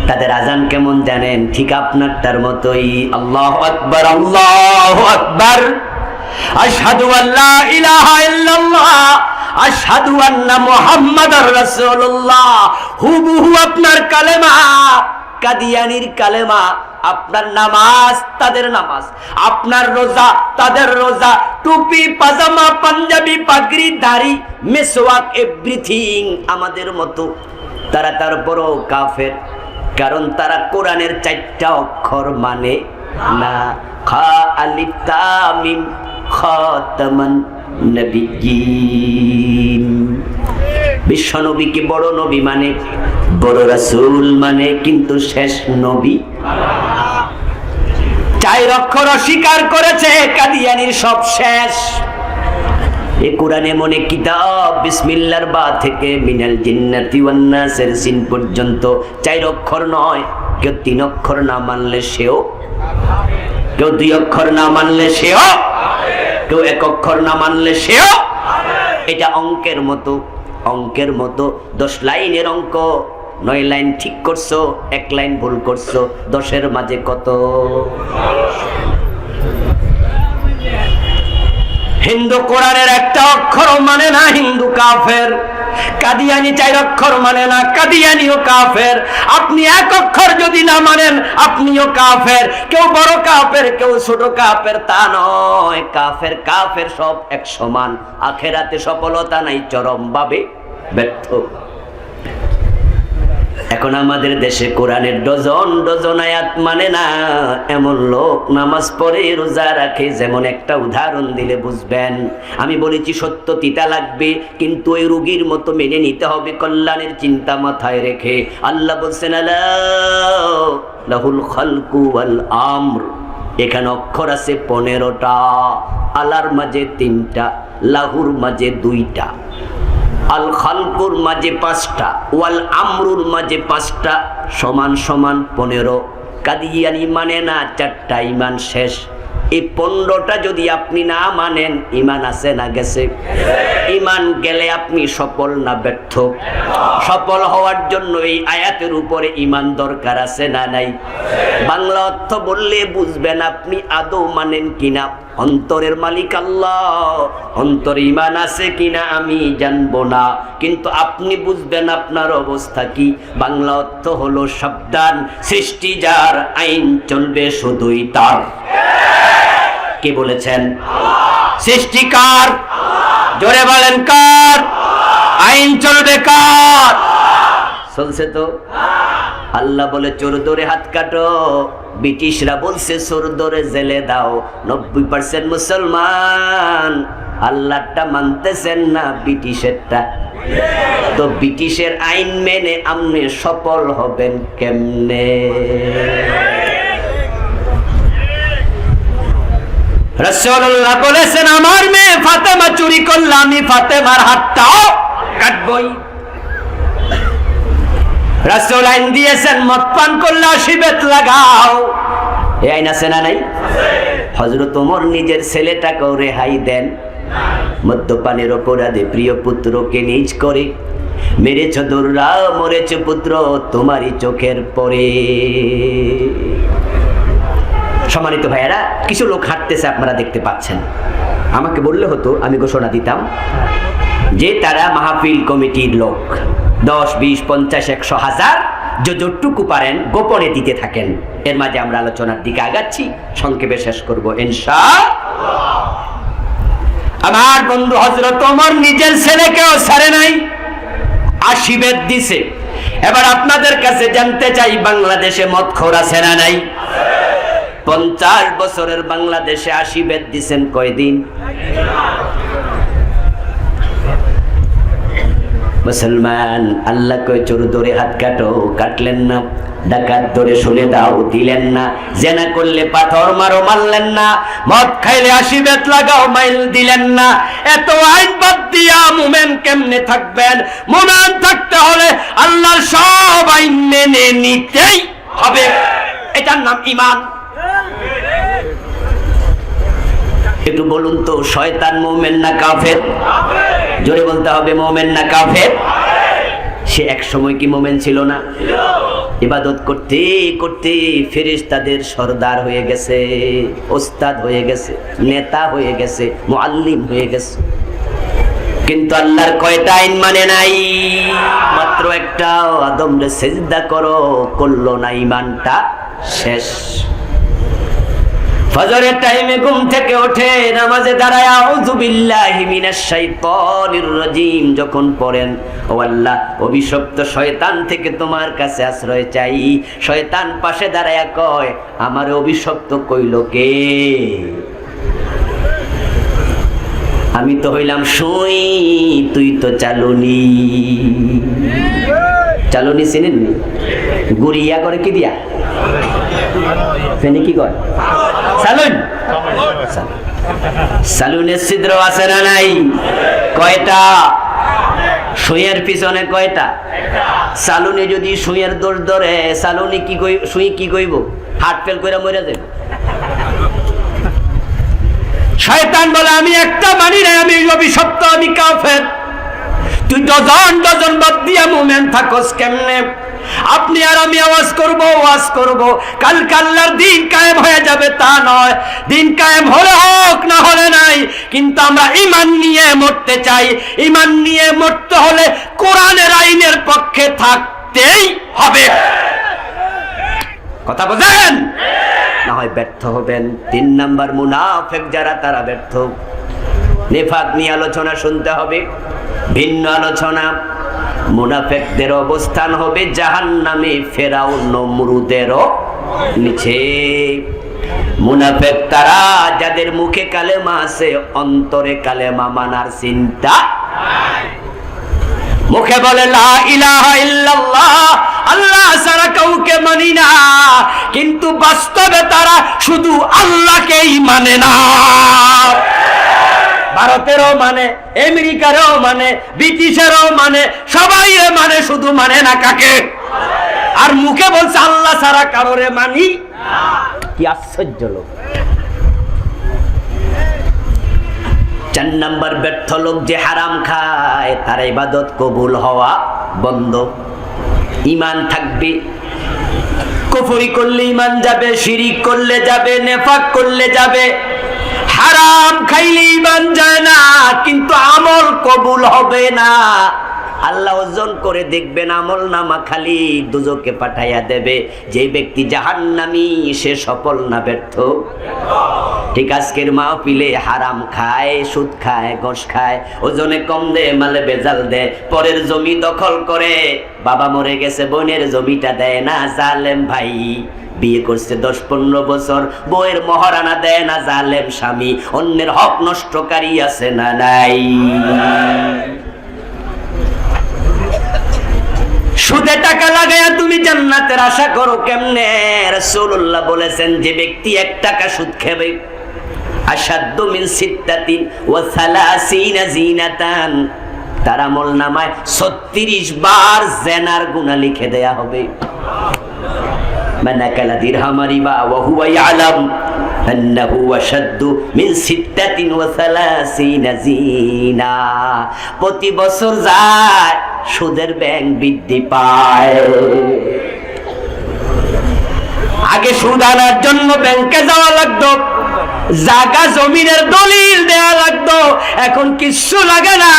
তাদের আজান কেমন জানেন? ঠিক আপনারটার মতোই, আল্লাহু আকবার, আল্লাহু আকবার, আশহাদু আল্লা ইলাহা ইল্লাল্লাহ, আশহাদু আন্না মুহাম্মাদুর রাসূলুল্লাহ। হুবহু আপনার কালেমা, কাদিয়ানির কালেমা। আপনার নামাজ তাদের নামাজ, আপনার রোজা তাদের রোজা, টুপি পাজামা পাঞ্জাবি পাগড়ি দাড়ি মেসওয়াক এভরিথিং আমাদের মতো। তারা তারপরও কাফের, কারণ তারা কোরআনের 4টা অক্ষর মানে না। খা আলিফ তা মিম খাতামান নবিয়্যিন। বিশ্বনবীকে বড় নবী মানে, বড় রাসূল মানে, কিন্তু শেষ নবী। 4 অক্ষর অস্বীকার করেছে, কাদিয়ানির সব শেষ। এ কোরআনে মনে কিতাব, বিসমিল্লাহর বা থেকে মিনাল জিন্নাতি ওয়ান নাসের সিন পর্যন্ত 4 অক্ষর নয়। কেউ 3 অক্ষর না মানলে সেও, কেউ 2 অক্ষর না মানলে সেও, কেউ 1 অক্ষর না মানলে সেও। এটা অঙ্কের মতো, অঙ্কের মতো। 10 লাইনের অঙ্ক, 9 লাইন ঠিক করছো, 1 লাইন ভুল করছো, 10-এর মাঝে কত? হিন্দু কোরআনের একটা অক্ষর মানে না, হিন্দু কাফের। কাদিয়ানি 4 অক্ষর মানে না, কাদিয়ানিও কাফের। আপনি 1 অক্ষর যদি না মানেন, আপনিও কাফের। কেউ বড় কাফের, কেউ ছোট কাফের, তা নয়। কাফের কাফের সব এক সমান। আখেরাতে সফলতা নাই, চরমভাবে ব্যর্থ। এখন আমাদের দেশে কোরআনের ডজন ডজন আয়াত মানে না এমন লোক নামাজ পড়ে, রোজা রাখে। যেমন একটা উদাহরণ দিলে বুঝবেন। আমি বলেছি সত্য তিতা লাগবে, কিন্তু ওই রোগীর মতো মেনে নিতে হবে, কল্যাণের চিন্তা মাথায় রেখে। আল্লাহ বলছেন, আলা লাহুল খালকু ওয়াল আমর। এখানে অক্ষর আছে 15টা, আলার মাঝে 3টা, লাহুর মাঝে 2টা, আল খালকুর মাঝে 5টা, ওয়াল আমরুর মাঝে 5টা, সমান সমান 15। কাদিয়ানি মানে না 4টা, ঈমান শেষ। এই 15টা যদি আপনি না মানেন, ঈমান আছে না গেছে? ঈমান গেলে আপনি সফল না ব্যর্থ? সফল হওয়ার জন্য এই আয়াতের উপরে ঈমান দরকার আছে না নাই? বাংলা অর্থ বললে বুঝবেন আপনি আদৌ মানেন কিনা। অন্তরের মালিক আল্লাহ, অন্তরে ঈমান আছে কিনা আমি জানবো না, কিন্তু আপনি বুঝবেন আপনার অবস্থা কি। বাংলা অর্থ হলো সাবধান, সৃষ্টি যার, আইন চলবে শুধুই তার। কে বলেছেন? সৃষ্টিকার। জোরে বলেন কার? আইন চলবে কার? চলছে তো। আল্লাহ বলে চোর ধরে হাত কাটো, ব্রিটিশরা বলছে চোর ধরে জেলে দাও। 90% মুসলমান আল্লাহটা মানতেছেন না, ব্রিটিশেরটা। তো ব্রিটিশের আইন মেনে আপনি সফল হবেন কেমনে? রাসূলুল্লাহ বলেছেন, আমার মেয়ে ফাতেমা চুরি করলে আমি ফাতেমার হাতটাও কাটবই। রাসূল আইন দিয়েছেন, মদ পান করলে 80 বেত লাগাও। এই আইন আছে না নাই? হযরত ওমর নিজের ছেলেটাকেও রেহাই দেন। মদ্যপানের অপরাধে প্রিয় পুত্রকে নিজ করে মেরেছ দুর্রা, মরেছ পুত্র তোমারই চোখের পরে। সম্মানিত ভাইয়েরা, কিছু লোক হাঁটতেছে, আপনারা দেখতে পাচ্ছেন। আমাকে বললে হতো, আমি ঘোষণা দিতাম যে তারা মাহফিল কমিটির লোক। 10, 20, 50, 100, 1000 যতটুকু পারেন গোপনে দিতে থাকেন। এর মাঝে আমরা আলোচনার দিকে আগাচ্ছি, সংক্ষেপে শেষ করব ইনশাআল্লাহ। আমার বন্ধু হযরত ওমর নিজের ছেলেকেও ছাড়ে নাই, 80 বেদ দিছে। এবার আপনাদের কাছে জানতে চাই, বাংলাদেশে মদখোর আছে না নাই? 50 বছরের বাংলাদেশে 80 বেদ দিছেন কয়দিন? মুসলমান, আল্লাহ কয় চোর ধরে হাত কাটো, কাটলেন না। ডাকাত ধরে শুলে দাও, দিলেন না। জেনা করলে পাথর মারো, মারলেন না। মদ খাইলে 80 বেত লাগাও, মাইল দিলেন না। এত আইন বাদ দিয়া মুমিন কেমনে থাকবেন? মুমিন থাকতে হলে আল্লাহর সব আইন মেনে নিতেই হবে। এটার নাম ঈমান। একটু বলুন তো, শয়তান মুমিন না কাফের? জোরে বলতে হবে, মুমিন না কাফের? সে এক সময় কি মুমিন ছিল না? ইবাদত করতে করতে ফেরেশতাদের সরদার হয়ে গেছে, ওস্তাদ হয়ে গেছে, নেতা হয়ে গেছে, মুআল্লিম হয়ে গেছে। কিন্তু আল্লাহর কয়টা আইন মানে নাই? মাত্র একটা, আদমরে সিজদা করো, করলো না, ঈমানটা শেষ। ফজরের টাইমে ঘুম থেকে ওঠে, নামাজে দাঁড়ায় আউযু বিল্লাহি মিনাশ শাইতানির রাজিম যখন পড়েন, ও আল্লাহ, অভিশপ্ত শয়তান থেকে তোমার কাছে আশ্রয় চাই। শয়তান পাশে দাঁড়ায়া কয়, আমার অভিশপ্ত কইল কে? আমি তো হইলাম সুই, তুই তো চালুনি। চালুনি চিনেন? গুড়িয়া করে কি দিয়া? ফেনি কি কয়? সালুন। সালুনের ছিদ্র আছে না নাই? কয়টা? সুইয়ের পিছনে কয়টা? সালুনে যদি সুইয়ের দোষ ধরে, সালুনি কি কই, সুই কি কইব? হার্ট ফেল করে মরে যাবে। শয়তান বলে, আমি একটা মানি না, আমি অভিশপ্ত, আমি কাফের। তুই ডজন ডজন বাদ দিয়া মুমিন থাকস কেমনে? আপনি আর আমি ওয়াজ করব, কালকে আল্লাহর দিন কায়েম হয়ে যাবে তা নয়। দিন কায়েম হলে হোক, না হলে নাই, কিন্তু আমরা ঈমান নিয়ে মরতে চাই। ঈমান নিয়ে মরতে হলে কোরআনের আইনের পক্ষে থাকতেই হবে। কথা বোঝেন? না হয় ব্যর্থ হবেন। 3 নাম্বার মুনাফিক যারা, তারা ব্যর্থ। নিফাক নিয়ে আলোচনা শুনতে হবে, ভিন্ন আলোচনা। মুনাফিকদের অবস্থান হবে জাহান্নামে, ফেরাউন নমরুদেরও নিচে। মুনাফিক তারা যাদের মুখে কালেমা আছে, অন্তরে কালেমা মানার চিন্তা নাই। মুখে বলে লা ইলাহা ইল্লাল্লাহ, আল্লাহ ছাড়া কাউকে মানি না, কিন্তু বাস্তবে তারা শুধু আল্লাহকেই মানে না। ভারতেরও মানে, আমেরিকারও মানে, ব্রিটিশেরও মানে, সবাই মানে, শুধু মানে না কাকে? আর মুখে বলছে আল্লাহ ছাড়া কারোরে মানি না। কি আশ্চর্য লোক! 4 নাম্বার ব্যর্থ লোক যে হারাম খায়, তার ইবাদত কবুল হওয়া বন্ধ। ঈমান থাকবে, কুফরি করলে ঈমান যাবে, শিরিক করলে যাবে, নেফাক করলে যাবে। হারাম খাইলে ঈমান যায় না, কিন্তু আমল কবুল হবে না। আল্লাহ ওজন করে দেখবেন, আমল নামা খালি দুজকে পাঠাইয়া দেবে। যে ব্যক্তি জাহান্নামী, সে সফল না ব্যর্থ? ঠিক আজকের মাহফিলে হারাম খায়, সুদ খায়, ঘুষ খায়, ওজনে কম দে, মালে বেজাল দে, পরের জমি দখল করে। বাবা মরে গেছে, বোনের জমিটা দেয় না, জালেম ভাই। বিয়ে করছে 10-15 বছর, বউয়ের মহারানা দেয় না, জালেম স্বামী। অন্যের হক নষ্টকারী আছে না নাই? সুদে টাকা লাগায়া তুমি জান্নাতের আশা করো কেমনে? রাসূলুল্লাহ বলেছেন, যে ব্যক্তি 1 টাকা সুদ খাবে, আশাদ্দু মিন 36 ওয়া 30 জিনাতান, তার আমলনামায় 36 বার জিনার গুনাহ লিখে দেয়া হবে। মান আকালা দিরহাম রিবা ওয়া হুয়া ইয়ালাম, আন্নাহু আশাদ্দু মিন 36 জিনা। প্রতি বছর যায় সুদের ব্যাংক বৃদ্ধি পায়। আগে সুদ আনার জন্য ব্যাংকে যাওয়া লাগতো, জায়গা জমিনের দলিল দেয়া লাগতো, এখন কিচ্ছু লাগে না,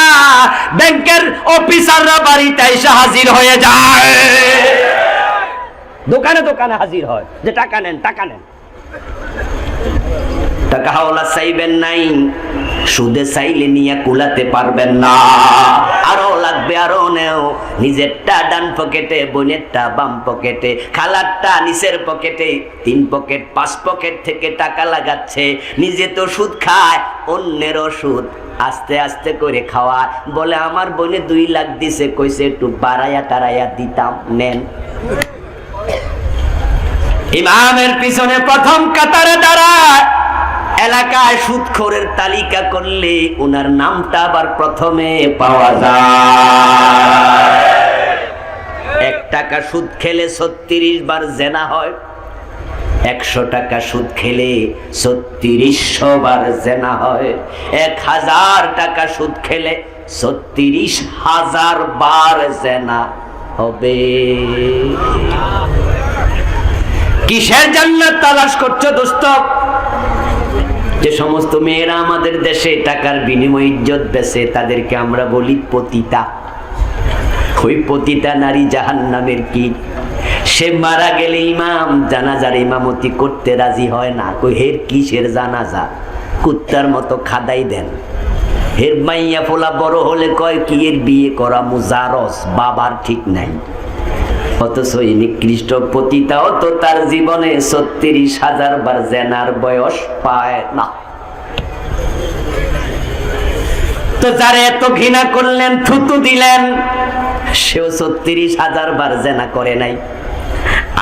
ব্যাংকের অফিসাররা বাড়িতে এসে হাজির হয়ে যায়, দোকানে দোকানে হাজির হয় যে টাকা নেন টাকা নেন। টাকা হাওলা চাইবেন নাই, সুদে চাইলে নিয়ে কুলাতে পারবেন না, আরো লাগবে আরো নেও। নিজেরটা ডান পকেটে, বোনেরটা বাম পকেটে, খালারটা নিচের পকেটে, 3 পকেট 5 পকেট থেকে টাকা লাগাচ্ছে। নিজে তো সুদ খায়, অন্যেরও সুদ আস্তে আস্তে করে খাওয়া। বলে আমার বোনে 2 লাখ দিছে, কইছে একটু বাড়াইয়া টারাইয়া দিতাম, নেন। ইমামের পিছনে প্রথম কাতারে দাঁড়ায়, এলাকায় সুদখোরের তালিকা করলে ওনার নামটা আবার প্রথমে পাওয়া যায়। 1 টাকা সুদ খেলে 36 বার জেনা হয়, 100 টাকা সুদ খেলে 3600 বার জেনা হয়, 1000 টাকা সুদ খেলে 36,000 বার জেনা হবে। কিসের জান্নাত তালাশ করছো দোস্ত? যে সমস্ত মেয়েরা আমাদের দেশে টাকার বিনিময়ে ইজ্জত বেচে তাদেরকে আমরা বলি পতিতা। ওই পতিতা নারী জাহান্নামের কি? সে মারা গেলে ইমাম জানাজার ইমামতি করতে রাজি হয় না, কই হের কিসের জানাজা, কুত্তার মতো খাদাই দেন। হের মাইয়া ফোলা বড় হলে কয় কি এর বিয়ে করা মুজারস, বাবার ঠিক নাই। অথচ এই নিকৃষ্ট পতিতাও তো তার জীবনে 36,000 বার জেনার বয়স পায় না। তো যারা এত ঘৃণা করলেন, থুতু দিলেন, সেও 36,000 বার জেনা করে নাই।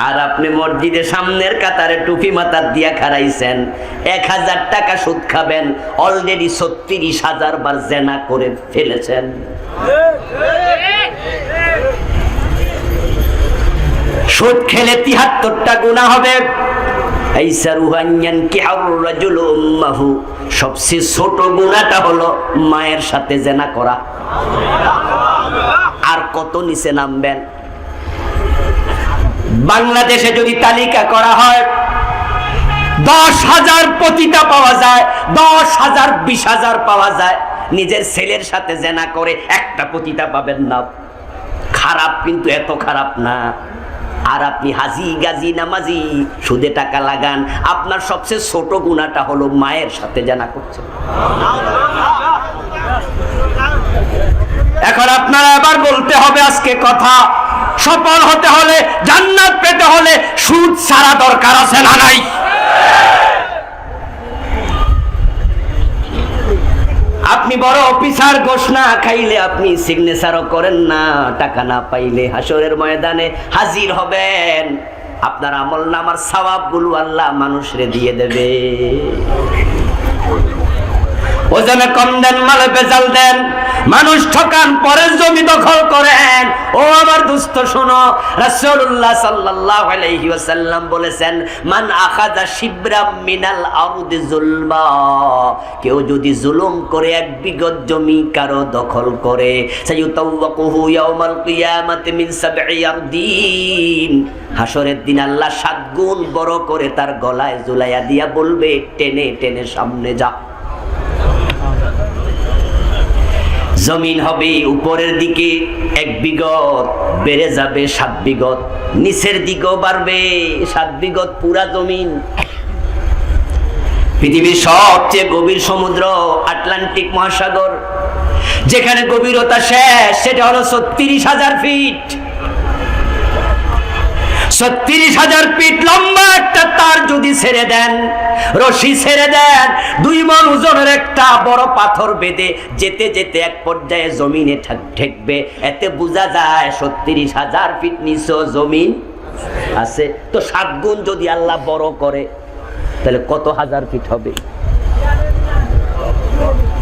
আর আপনি মসজিদের সামনের কাতারে টুপি মাথার দিয়া খাড়াইছেন, 1000 টাকা সুদ খাবেন, অলরেডি 36,000 বার জেনা করে ফেলেছেন। সুদ খেলে 73টা গুনাহ হবে। সবচেয়ে ছোট গুনাহটা হলো মায়ের সাথে জেনা করা। আর কত নিচে নামবেন? বাংলাদেশে যদি তালিকা করা হয় 10,000 পতিতা পাওয়া যায়, 10,000 20,000 পাওয়া যায়। নিজের ছেলের সাথে জেনা করে একটা পতিতা পাবেন না। খারাপ, কিন্তু এত খারাপ না। আর আপনি হাজি গাজি নামাজি সুদে টাকা লাগান, আপনার সবচেয়ে ছোট গুনাহটা হলো মায়ের সাথে জানা করছেন। এখন আপনারা আবার বলতে হবে আজকে কথা, সফল হতে হলে, জান্নাত পেতে হলে সুদ ছাড়া দরকার আছে না নাই? আপনি বড় অফিসার, ঘোষ না খাইলে আপনি সিগনেচারও করেন না, টাকা না পাইলে হাসরের ময়দানে হাজির হবেন, আপনার আমল নামার সওয়াবগুলো আল্লাহ মানুষরে দিয়ে দেবে। ওজনে কম দেন, মালে বেজাল দেন, মানুষ ঠকান, পরের জমি দখল করেন। ও আমার দোস্ত শোনো, রাসূলুল্লাহ সাল্লাল্লাহু আলাইহি ওয়াসাল্লাম বলেছেন, মান আখাযা শিবরাম মিনাল আরদি যুলমা, কেউ যদি জুলুম করে 1 বিঘত জমি কারো দখল করে, সাইয়ুতাওয়াকুহু ইয়াউমাল কিয়ামাতি মিন 7 আরদিন, হাসরের দিন আল্লাহ 7 গুণ বড় করে তার গলায় ঝুলাইয়া দিয়া বলবে, টেনে টেনে সামনে যা। জমিন হবে উপরের দিকে 1 বিঘত, বেড়ে যাবে 7 বিঘত, নিচের দিকেও বাড়বে 7 বিঘত, পুরা জমিন। পৃথিবীর সবচেয়ে গভীর সমুদ্র আটলান্টিক মহাসাগর, যেখানে গভীরতা শেষ, সেটা হলো 36,000 ফিট। 36,000 ফিট লম্বা একটা তার যদি ছেড়ে দেন, রশি ছেড়ে দেন, 2 মণ ওজনের একটা বড় পাথর বেঁধে যেতে যেতে এক পর্যায়ে জমিনে ঠেকবে। এতে বোঝা যায় 36,000 ফিট নিচে জমিন আছে। তো 7 গুণ যদি আল্লাহ বড় করে, তাহলে কত হাজার ফিট হবে?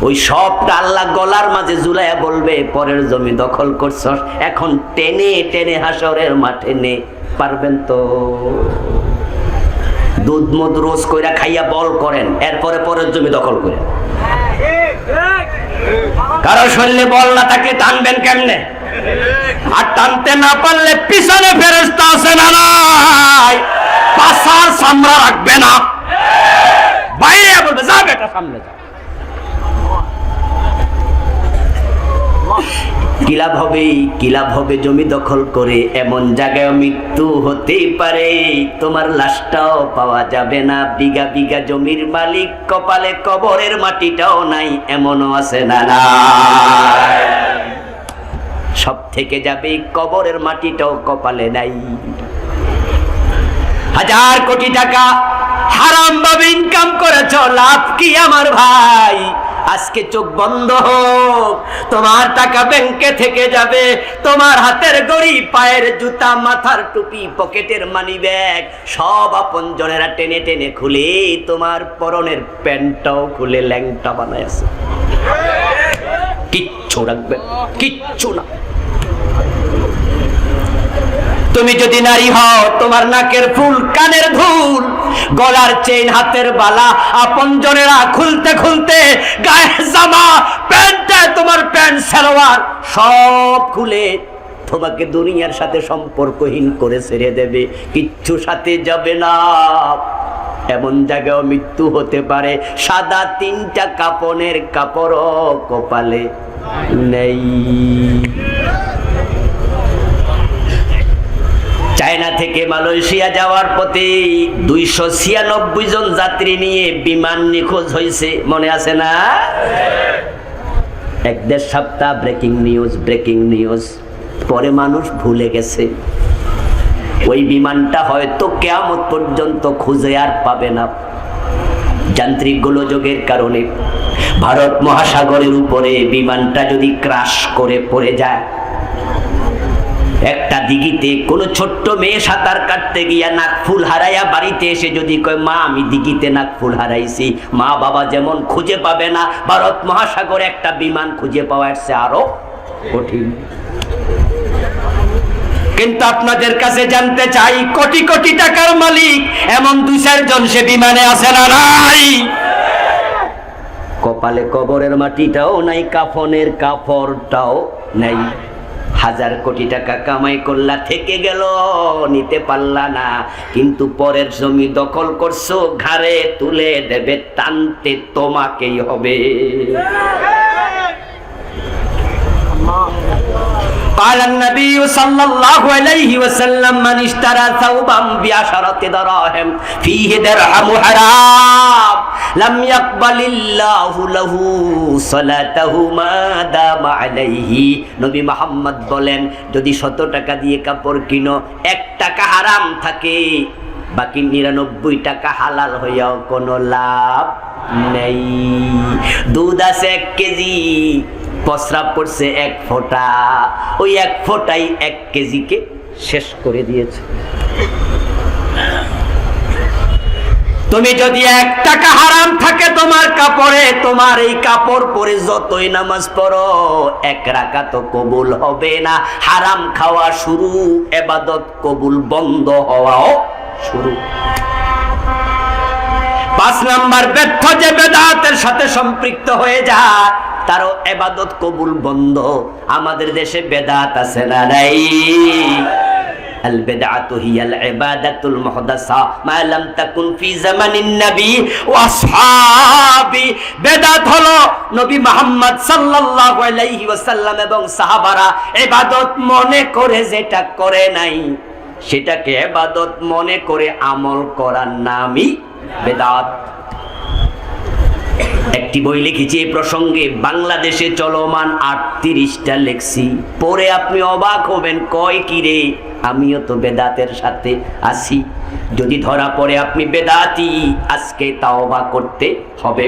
ওই সবটা আল্লাহ গলার মাঝে ঝুলাইয়া বলবে, পরের জমি দখল করছস, এখন টেনে টেনে হাসরের মাঠে নে। পারবেন তো? দুধ মধু রোজ কইরা খাইয়া বল করেন, এরপরে পরের জমি দখল করে। কারো শরীরে বল না থাকলে টানবেন কেমনে? আর টানতে না পারলে পিছনে ফেরেশতা আছে না নাই, পাছার সামরা রাখবে না, বাইরে বলবে যা বেটা সামনে যা। কি লাভ হবে জমি দখল করে? এমন জায়গায় মৃত্যু হতেই পারে, তোমার লাশটাও পাওয়া যাবে না। বিঘা বিঘা জমির মালিক, কপালে কবরের মাটিটাও নাই, এমনও আছে না না? সব থেকে যাবে, কবরের মাটিটাও কপালে নাই। 1000 কোটি টাকা হারাম ভাবে ইনকাম করেছ, লাভ কি আমার ভাই? আজকে চোখ বন্ধ হোক, তোমার টাকা ব্যাংকে থেকে যাবে, তোমার হাতের ঘড়ি, পায়ের জুতা, মাথার টুপি, পকেটের মানি ব্যাগ সব আপনজনেরা টেনে টেনে খুলে তোমার পরনের প্যান্টটাও খুলে ল্যাংটা বানায় আছে। কিচ্ছু রাখবে, কিচ্ছু না। তুমি যদি নারী হও, তোমার নাকের ফুল, কানের ধুল, গলার চেইন, হাতের বালা আপনজনেরা খুলতে খুলতে গায়ের জামা, প্যান্টে তোমার প্যান্ট সালোয়ার সব খুলে তোমাকে দুনিয়ার সাথে সম্পর্কহীন করে ছেড়ে দেবে, কিচ্ছু সাথে যাবে না। এমন জায়গায় মৃত্যু হতে পারে, সাদা 3টা কাপনের কাপড়ও কপালে নেই। চায়না থেকে মালয়েশিয়া যাওয়ার পথে 296 জন যাত্রী নিয়ে বিমান নিখোঁজ হয়েছে, মনে আছে না? 1-1.5 সপ্তাহ ব্রেকিং নিউজ, পরে মানুষ ভুলে গেছে। ওই বিমানটা হয়তো কিয়ামত পর্যন্ত খুঁজে আর পাবে না। যান্ত্রিক গোলযোগের কারণে ভারত মহাসাগরের উপরে বিমানটা যদি ক্রাশ করে পড়ে যায়, একটা দিঘিতে কোনো ছোট্ট মেয়ে সাঁতার কাটতে গিয়া নাকফুল হারাইয়া বাড়িতে এসে যদি কয় মা আমি দিঘিতে নাকফুল হারাইছি, মা বাবা যেমন খুঁজে পাবে না, ভারত মহাসাগরে একটা বিমান খুঁজে পাওয়া এসে আরো কঠিন। কিন্তু আপনাদের কাছে জানতে চাই, কোটি কোটি টাকার মালিক এমন 2-4 জন সে বিমানে আছে না নাই? কপালে কবরের মাটিটাও নাই, কাফনের কাপড়টাও নাই। 1000 কোটি টাকা কামাই করলা, থেকে গেল, নিতে পারলা না, কিন্তু পরের জমি দখল করছো, ঘাড়ে তুলে দেবে, টানতে তোমাকেই হবে। قال النبي صلى الله عليه وسلم من اشترى ثوبا ب10 دراهم فيه درهم حرام لم يقبل الله له صلاته ما دام عليه। নবী মুহাম্মদ বলেন, যদি 100 টাকা দিয়ে কাপড় কিনো, 1 টাকা হারাম থাকে, বাকি 99 টাকা হালাল হইয়াও কোনো লাভ নেই। দুধ আছে 1 কেজি, প্রস্রাব পড়ছে 1 ফোঁটা, ওই 1 ফোঁটাই 1 কেজিকে শেষ করে দিয়েছে। তুমি যদি 1 টাকা হারাম থাকে তোমার কাপড়ে, তোমার এই কাপড় পরে যতই নামাজ পড়ো, 1 রাকাত কবুল হবে না। হারাম খাওয়া শুরু, ইবাদত কবুল বন্ধ হওয়াও শুরু। 5 নাম্বার ব্যর্থ যে বেদাতের সাথে সম্পৃক্ত হয়ে যায়, তারও ইবাদত কবুল বন্ধ। আমাদের দেশে বেদাত আছে না নাই? আল বিদআতু হিয়াল ইবাদাতুল মুহদাসা মা লাম তাকুন ফি জামানিন নবী ওয়া আসহাবি। বেদাত হলো নবী মুহাম্মদ সাল্লাল্লাহু আলাইহি ওয়াসাল্লাম এবং সাহাবারা ইবাদত মনে করে যেটা করে নাই, সেটাকে ইবাদত মনে করে আমল করার নামই বেদাত। একটি বই লিখেছি এই প্রসঙ্গে, বাংলাদেশে চলমান 38টা লেখছি, পরে আপনি অবাক হবেন, কয় কি রে, আমিও তো বেদাতের সাথে আছি। যদি ধরা পড়ে আপনি বেদাতি, আজকে তাওবা করতে হবে।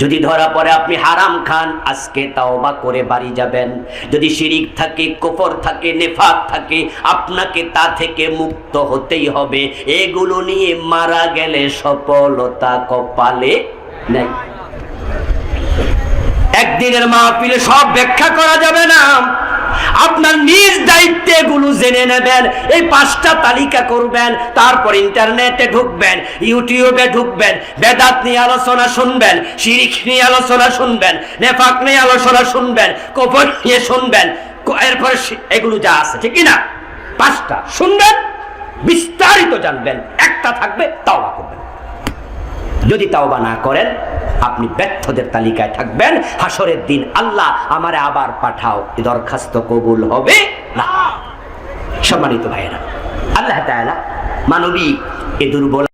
যদি ধরা পড়ে আপনি হারাম খান, আজকে তাওবা করে বাড়ি যাবেন। যদি শিরিক থাকে, কুফর থাকে, নেফাক থাকে, আপনাকে তা থেকে মুক্ত হতেই হবে। এগুলো নিয়ে মারা গেলে সফলতা কপালে নাই। একদিনের মাহফিলে সব ব্যাখ্যা করা যাবে না। আপনার নিজ দায়িত্বে এগুলো জেনে নেবেন। এই 5টা তালিকা করবেন, তারপর ইন্টারনেটে ঢুকবেন, ইউটিউবে ঢুকবেন, বেদাত নিয়ে আলোচনা শুনবেন, শিরক নিয়ে আলোচনা শুনবেন, নেফাক নিয়ে আলোচনা শুনবেন, কুফর নিয়ে শুনবেন, এরপর এগুলো যা আছে ঠিক না 5টা শুনবেন, বিস্তারিত জানবেন। একটা থাকবে তাওবা করবেন। যদি তাওবা না করেন আপনি ব্যর্থদের তালিকায় থাকবেন। হাসরের দিন আল্লাহ আমারে আবার পাঠাও, এই দরখাস্ত কবুল হবে না। সম্মানিত ভাইয়েরা, আল্লাহ তাআলা মানবিক এ দুর্বল